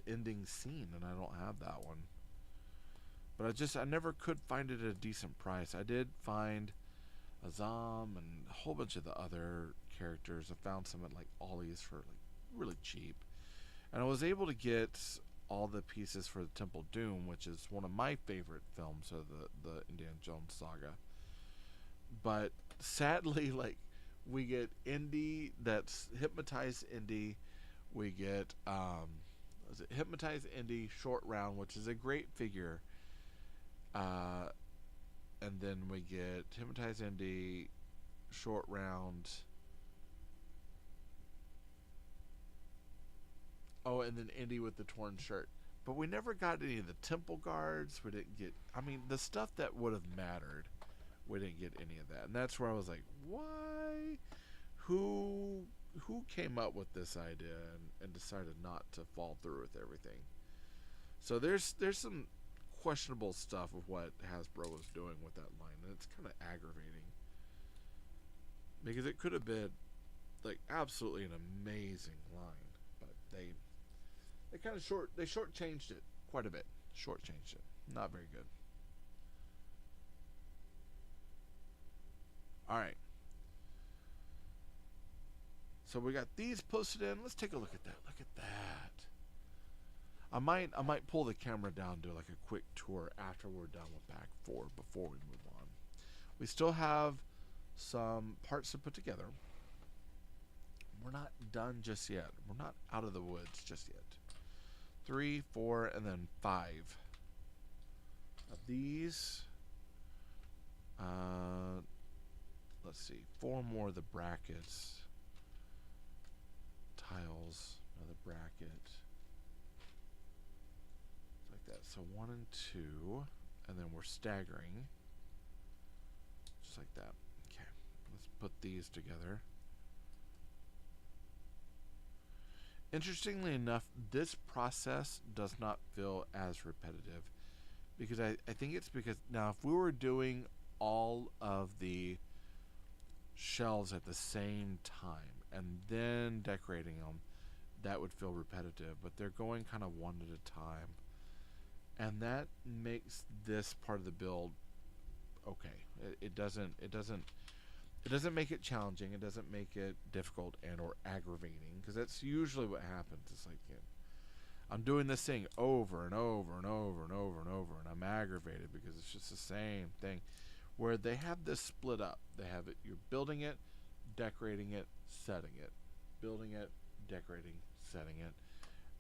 ending scene, and I don't have that one. But I never could find it at a decent price. I did find Azam and a whole bunch of the other characters. I found some at like Ollie's for like really cheap, and I was able to get all the pieces for the Temple of Doom, which is one of my favorite films of the Indiana Jones saga. But sadly, like, we get Indy, that's Hypnotized Indy. We get Hypnotized Indy Short Round, which is a great figure. And then we get Hypnotized Indy Short Round. Oh, and then Indy with the torn shirt. But we never got any of the temple guards. We didn't get, I mean, the stuff that would have mattered. We didn't get any of that. And that's where I was like, why? Who came up with this idea and decided not to fall through with everything? So there's some questionable stuff of what Hasbro was doing with that line. And it's kind of aggravating. Because it could have been, like, absolutely an amazing line. But they kind of shortchanged it quite a bit. Shortchanged it. Not very good. Alright. So we got these posted in. Let's take a look at that. Look at that. I might pull the camera down and do like a quick tour after we're done with Pack 4 before we move on. We still have some parts to put together. We're not done just yet. We're not out of the woods just yet. 3, 4, and then 5. of these. Let's see, 4 more of the brackets. Tiles, another bracket. Like that. So 1 and 2, and then we're staggering. Just like that. Okay, let's put these together. Interestingly enough, this process does not feel as repetitive, because I think it's because now if we were doing all of the shells at the same time and then decorating them, that would feel repetitive, but they're going kind of one at a time, and that makes this part of the build okay. It doesn't make it challenging. It doesn't make it difficult and or aggravating, because that's usually what happens. It's like, you know, I'm doing this thing over and over and over and over and over, and I'm aggravated because it's just the same thing. Where they have this split up. They have it, you're building it, decorating it, setting it. Building it, decorating, setting it.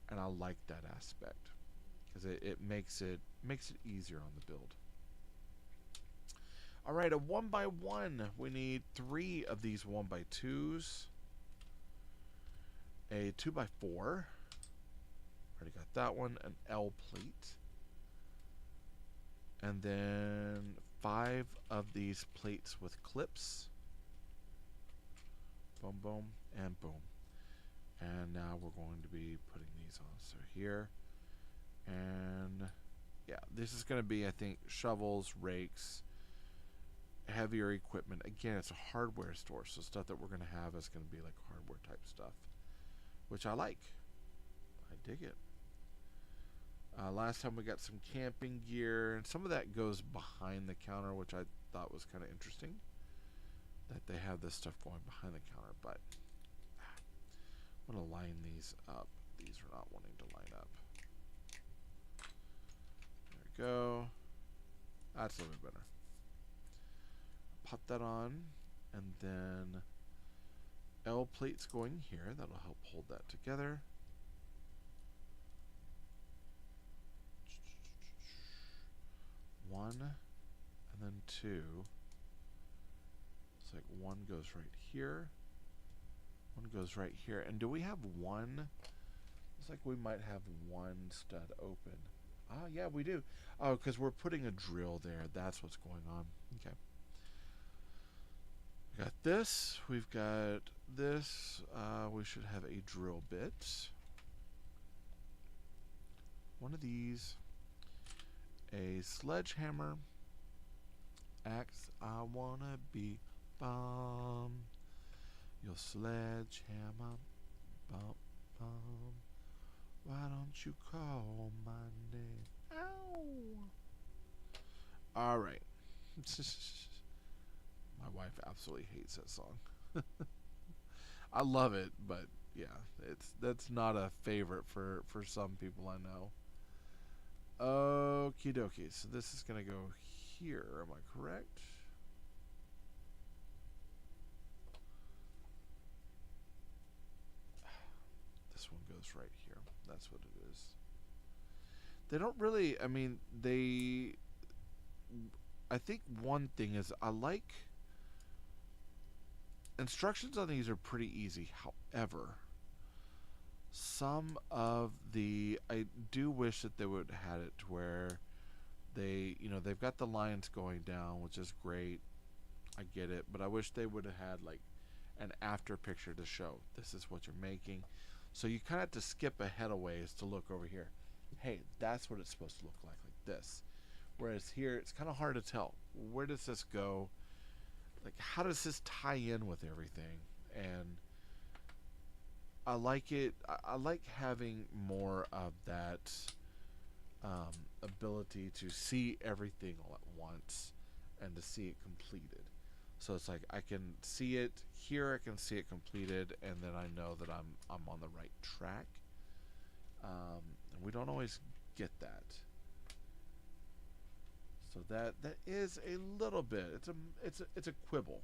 And I like that aspect, because it makes it easier on the build. Alright, a 1x1. We need 3 of these 1x2s. A 2x4. Already got that one. An L plate. And then 5 of these plates with clips. Boom, boom, and boom. And now we're going to be putting these on. So here. And yeah, this is going to be, I think, shovels, rakes, heavier equipment. Again, it's a hardware store, so stuff that we're going to have is going to be like hardware type stuff, which I like. I dig it. Last time we got some camping gear, and some of that goes behind the counter, which I thought was kind of interesting, that they have this stuff going behind the counter. But I'm going to line these up. These are not wanting to line up. There we go. That's a little bit better. Pop that on, and then L plates going here. That'll help hold that together. One, and then 2. It's like 1 goes right here. 1 goes right here. And do we have 1? Looks like we might have 1 stud open. Ah, yeah, we do. Oh, because we're putting a drill there. That's what's going on. Okay. We got this. We've got this. We should have a drill bit. One of these. A sledgehammer. Axe. I wanna be bomb. Your sledgehammer. Bum, bum. Why don't you call my name? Ow. All right. My wife absolutely hates that song. I love it, but yeah, that's not a favorite for some people I know. Okie dokie. So this is gonna go here. Am I correct? This one goes right here. That's what it is. They don't really. I mean, they. I think one thing is I like. Instructions on these are pretty easy. However, some of the, I do wish that they would have had it to where they, you know, they've got the lines going down, which is great. I get it, but I wish they would have had like an after picture to show this is what you're making. So you kind of have to skip ahead a ways to look over here. Hey, that's what it's supposed to look like this. Whereas here, it's kind of hard to tell. Where does this go? Like, how does this tie in with everything? And I like it. I like having more of that ability to see everything all at once and to see it completed. So it's like I can see it here, I can see it completed, and then I know that I'm on the right track. And we don't always get that. So that is a little bit. It's a quibble.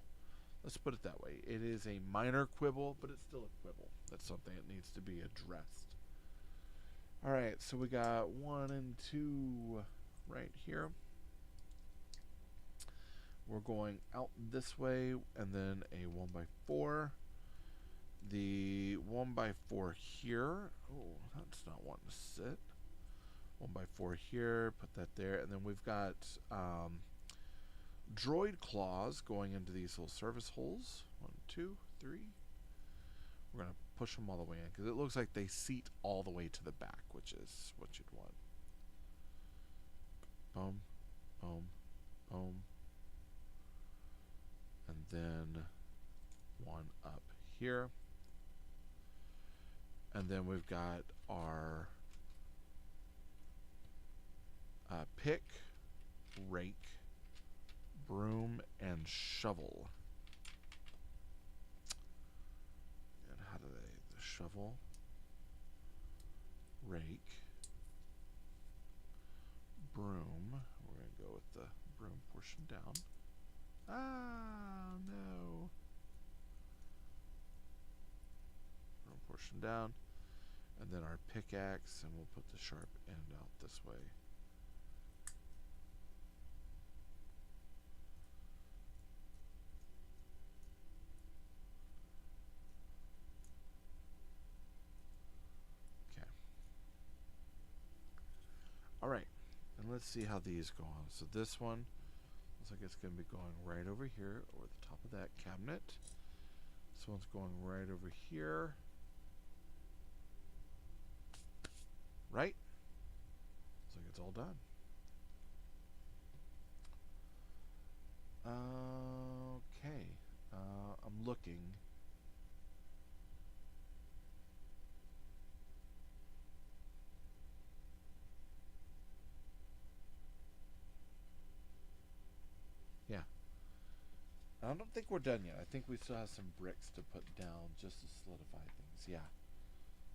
Let's put it that way. It is a minor quibble, but it's still a quibble. That's something that needs to be addressed. All right, so we got 1 and 2 right here. we're going out this way, and then a 1x4. The 1x4 here. Oh, that's not wanting to sit. 1x4 here. Put that there, and then we've got droid claws going into these little service holes. 1, 2, 3. We're gonna push them all the way in because it looks like they seat all the way to the back, which is what you'd want. Boom, boom, boom. And then one up here. And then we've got our pick, rake, broom, and shovel. And how do they? The shovel, rake, broom. We're going to go with the broom portion down. Ah, no. Broom portion down. And then our pickaxe, and we'll put the sharp end out this way. Okay. Alright, and let's see how these go on. So this one looks like it's going to be going right over here, over the top of that cabinet. This one's going right over here. Right? Looks like it's all done. Okay. I'm looking. Yeah. I don't think we're done yet. I think we still have some bricks to put down just to solidify things. Yeah.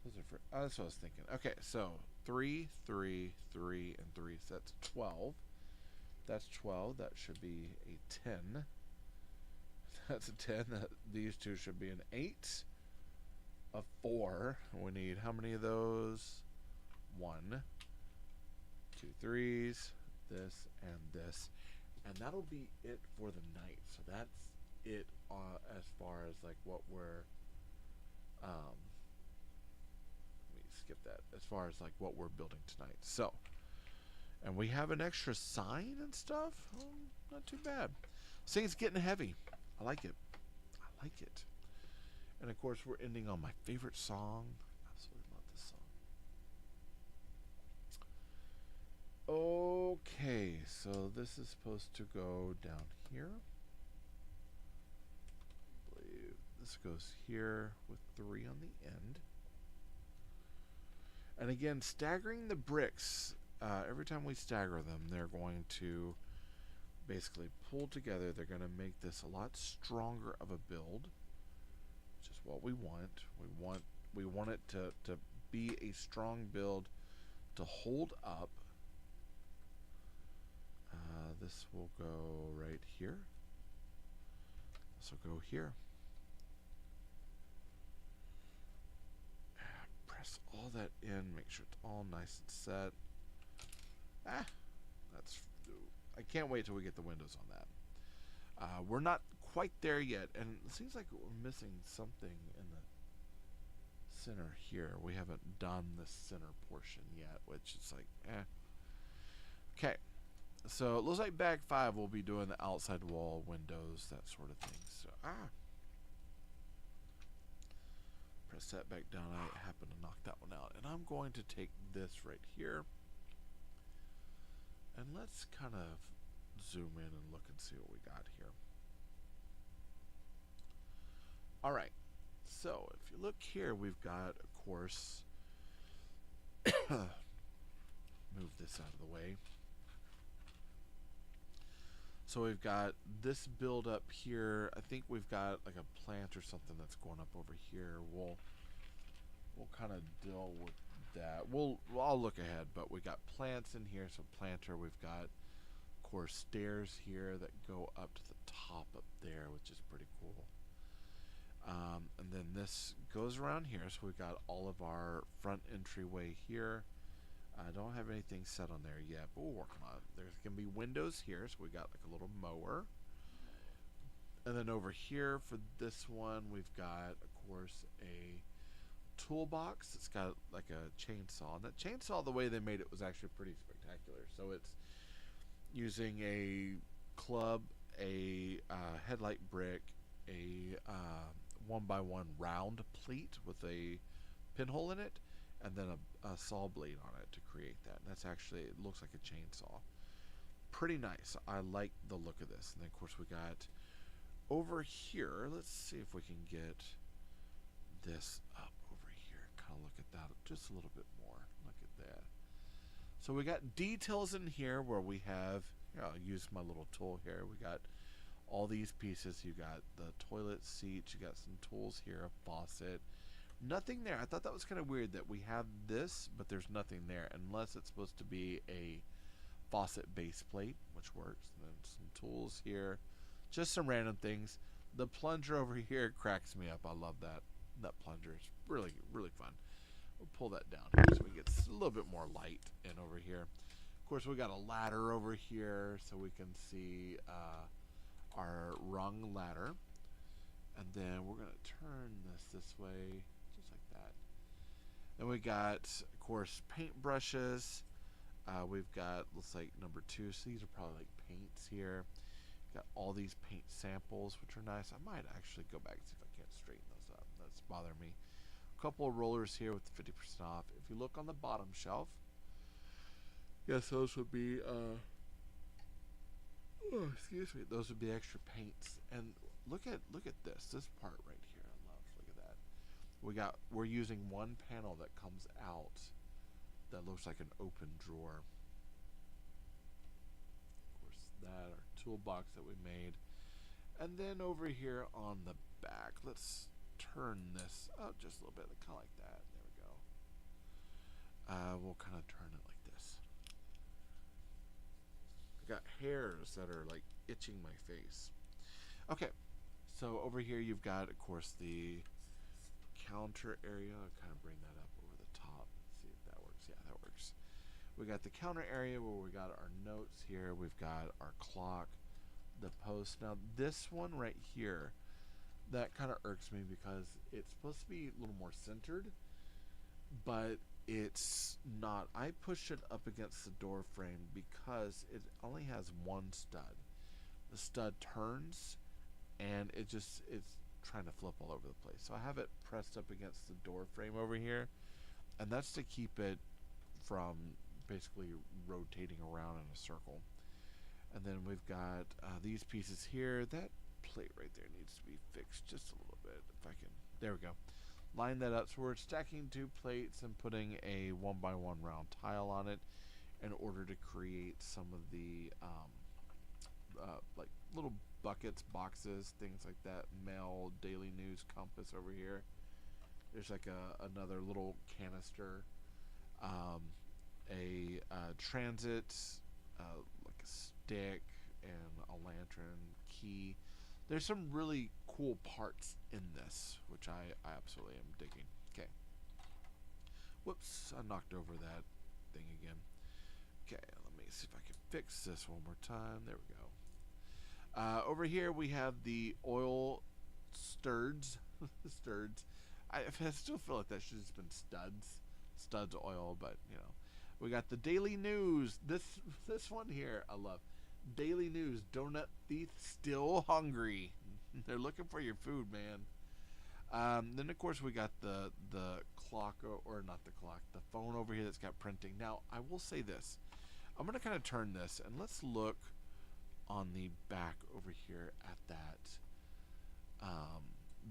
Those are for, that's what I was thinking. Okay, so 3, 3, 3, and 3. So that's 12. That's 12. That should be a 10. That's a 10. These two should be an 8. A 4. We need how many of those? 1. 2 3s. This and this. And that'll be it for the night. So that's it as far as like what we're skip that as far as like what we're building tonight. So, and we have an extra sign and stuff. Oh, not too bad. This thing's getting heavy. I like it. I like it. And of course, we're ending on my favorite song. Absolutely love this song. Okay, so this is supposed to go down here. I believe this goes here with 3 on the end. And again, staggering the bricks, every time we stagger them, they're going to basically pull together. They're going to make this a lot stronger of a build, which is what we want. We want it to be a strong build to hold up. This will go right here. This will go here. Press all that in, make sure it's all nice and set. I can't wait till we get the windows on that. We're not quite there yet, and it seems like we're missing something in the center here. We haven't done the center portion yet, which is like, Okay, so it looks like bag 5 will be doing the outside wall, windows, that sort of thing. So, press that back down. I happen to knock that one out. And I'm going to take this right here. And let's kind of zoom in and look and see what we got here. Alright. So, if you look here, we've got, of course, move this out of the way. So we've got this build up here. I think we've got like a plant or something that's going up over here. We'll kind of deal with that. I'll look ahead, but we got plants in here. So planter, we've got, of course, stairs here that go up to the top up there, which is pretty cool. And then this goes around here. So we've got all of our front entryway here. I don't have anything set on there yet, but we'll work on it. There's going to be windows here, so we got like a little mower. And then over here for this one, we've got, of course, a toolbox. It's got like a chainsaw. And that chainsaw, the way they made it was actually pretty spectacular. So it's using a club, a headlight brick, a 1x1 round plate with a pinhole in it, and then a saw blade on it to create that. And that's actually, it looks like a chainsaw. Pretty nice. I like the look of this. And then of course we got over here, let's see if we can get this up over here. Kind of look at that just a little bit more. Look at that. So we got details in here where we have, I'll use my little tool here. We got all these pieces. You got the toilet seat. You got some tools here, a faucet. Nothing there. I thought that was kind of weird that we have this, but there's nothing there unless it's supposed to be a faucet base plate, which works. And then some tools here. Just some random things. The plunger over here cracks me up. I love that. That plunger is really, really fun. We'll pull that down here so we get a little bit more light in over here. Of course, we got a ladder over here so we can see our rung ladder. And then we're going to turn this way, just like that. Then we got, of course, paint brushes. We've got, looks like number 2. So these are probably like paints here. Got all these paint samples, which are nice. I might actually go back and see if I can't straighten those up. That's bothering me. A couple of rollers here with 50% off. If you look on the bottom shelf, yes, those would be, excuse me, those would be extra paints. And look at this part right here. I love. Look at that. We're using one panel that comes out that looks like an open drawer. That our toolbox that we made. And then over here on the back, let's turn this up just a little bit, kind of like that. There we go. We'll kind of turn it like this. I got hairs that are like itching my face. Okay, so over here you've got, of course, the counter area. I'll kind of bring that up over the top. Let's see if that works. Yeah, that works. We got the counter area where we got our notes here. We've got our clock, the post. Now this one right here, that kind of irks me because it's supposed to be a little more centered, but it's not. I pushed it up against the door frame because it only has one stud. The stud turns and it's trying to flip all over the place. So I have it pressed up against the door frame over here, and that's to keep it from basically rotating around in a circle. And then we've got these pieces here. That plate right there needs to be fixed just a little bit. If I can, there we go. Line that up. So we're stacking 2 plates and putting a 1x1 round tile on it in order to create some of the like little buckets, boxes, things like that. Mail, daily news, compass over here. There's like another little canister. A transit, like a stick, and a lantern, key. There's some really cool parts in this, which I absolutely am digging. Okay. Whoops, I knocked over that thing again. Okay, let me see if I can fix this one more time. There we go. Over here we have the oil sturds. Sturds. I still feel like that should have been studs oil, but you know. We got the daily news. This one here I love. Daily news. Donut thief still hungry. They're looking for your food, man. Then of course we got the clock, or not the clock, the phone over here that's got printing. Now I will say this. I'm gonna kind of turn this and let's look on the back over here at that.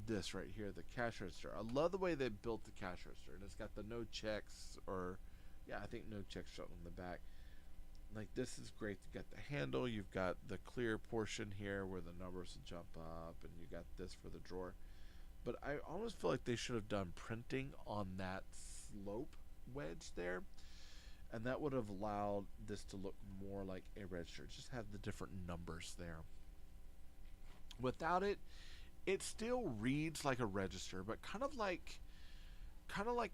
This right here, the cash register. I love the way they built the cash register, and it's got the no checks, or yeah, I think no checks shut on the back. Like, this is great. You got the handle, you've got the clear portion here where the numbers will jump up, and you got this for the drawer. But I almost feel like they should have done printing on that slope wedge there, and that would have allowed this to look more like a register. Just have the different numbers there. Without it, it still reads like a register, but kind of like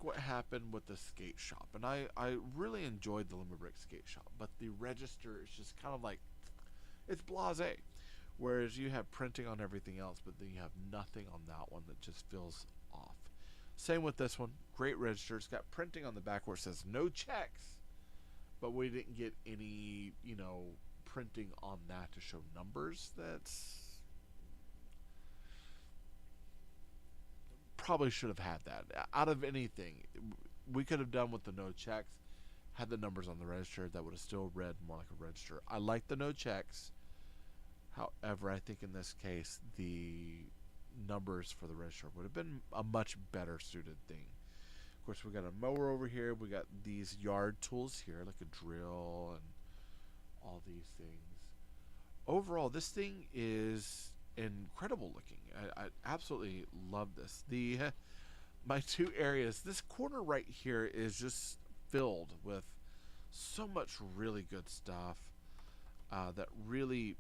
what happened with the skate shop. And I really enjoyed the TayRayGun skate shop, but the register is just kind of like, it's blasé. Whereas you have printing on everything else, but then you have nothing on that one that just feels off. Same with this one. Great register. It's got printing on the back where it says no checks, but we didn't get any, printing on that to show numbers. That's probably should have had that. Out of anything, we could have done with the no checks, had the numbers on the register. That would have still read more like a register. I like the no checks. However, I think in this case, the numbers for the register would have been a much better suited thing. Of course, we got a mower over here. We got these yard tools here, like a drill and all these things. Overall, this thing is incredible looking. I absolutely love this. My two areas, this corner right here is just filled with so much really good stuff that really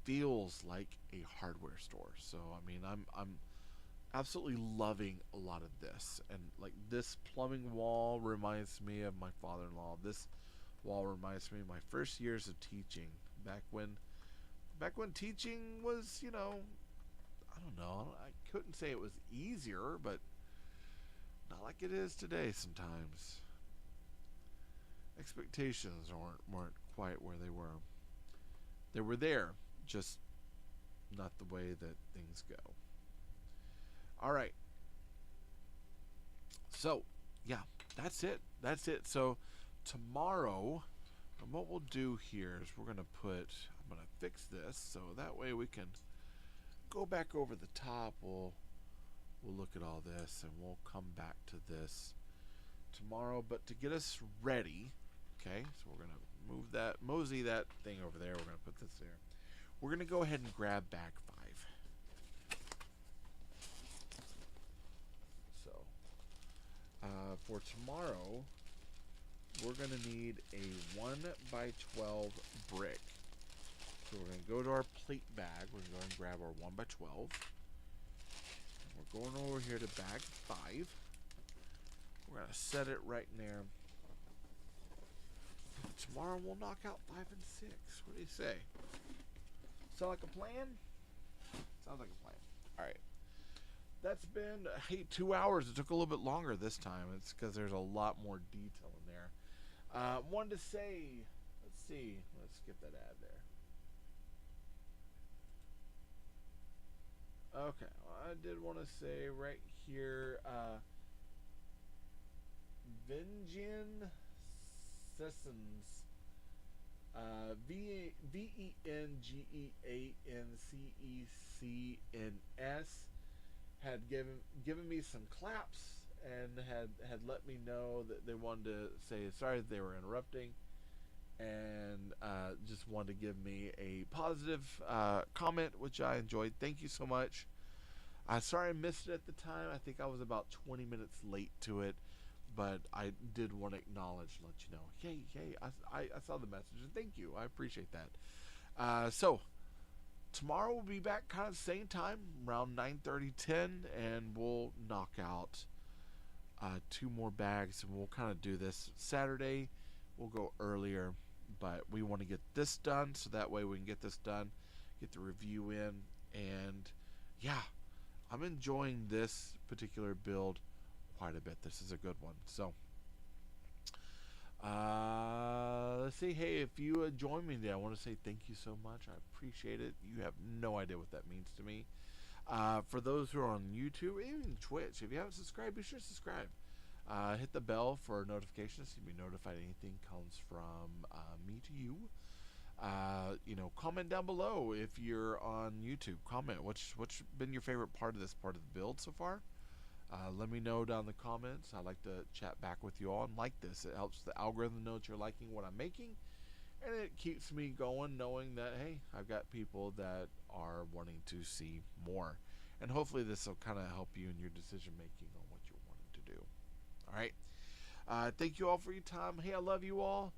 feels like a hardware store. So I mean, I'm absolutely loving a lot of this. And like this plumbing wall reminds me of my father-in-law. This wall reminds me of my first years of teaching, back when teaching was, I don't know, I couldn't say it was easier, but not like it is today sometimes. Expectations weren't quite where they were. They were there, just not the way that things go. All right. So, yeah, that's it. So, tomorrow, what we'll do here is I'm going to fix this so that way we can go back over the top. We'll look at all this and we'll come back to this tomorrow. But to get us ready, okay, so we're going to mosey that thing over there. We're going to put this there. We're going to go ahead and grab bag 5. So, for tomorrow, we're going to need a 1x12 brick. So we're going to go to our plate bag. We're going to go and grab our 1x12. And we're going over here to bag 5. We're going to set it right in there. Tomorrow we'll knock out 5 and 6. What do you say? Sound like a plan? Sounds like a plan. All right. That's been 2 hours. It took a little bit longer this time. It's because there's a lot more detail in there. Wanted to say, let's see. Let's get that ad there. Okay. I did want to say right here, Vengean Sessons. VENGEANCECNS had given me some claps and had let me know that they wanted to say sorry that they were interrupting, and just wanted to give me a positive comment, which I enjoyed. Thank you so much. Sorry I missed it at the time. I think I was about 20 minutes late to it, but I did want to acknowledge, let you know, hey, I saw the message, and thank you. I appreciate that. So, tomorrow we'll be back kind of same time, around 9:30, 10, and we'll knock out 2 more bags, and we'll kind of do this. Saturday, we'll go earlier, but we want to get this done, so that way we can get this done, get the review in, and yeah, I'm enjoying this particular build quite a bit. This is a good one. So let's see. Hey, if you joined me today, I want to say thank you so much. I appreciate it. You have no idea what that means to me. For those who are on YouTube, even Twitch, if you haven't subscribed, be sure to subscribe. Hit the bell for notifications so you be notified anything comes from me to you. Comment down below if you're on YouTube. Comment what's been your favorite part of this part of the build so far. Let me know down in the comments. I like to chat back with you all and like this. It helps the algorithm know that you're liking what I'm making, and it keeps me going knowing that, hey, I've got people that are wanting to see more. And hopefully this will kind of help you in your decision making on what you're wanting to do. All right. Thank you all for your time. Hey, I love you all.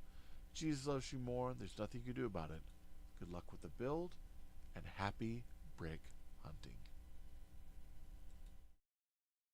Jesus loves you more. There's nothing you can do about it. Good luck with the build, and happy brick hunting.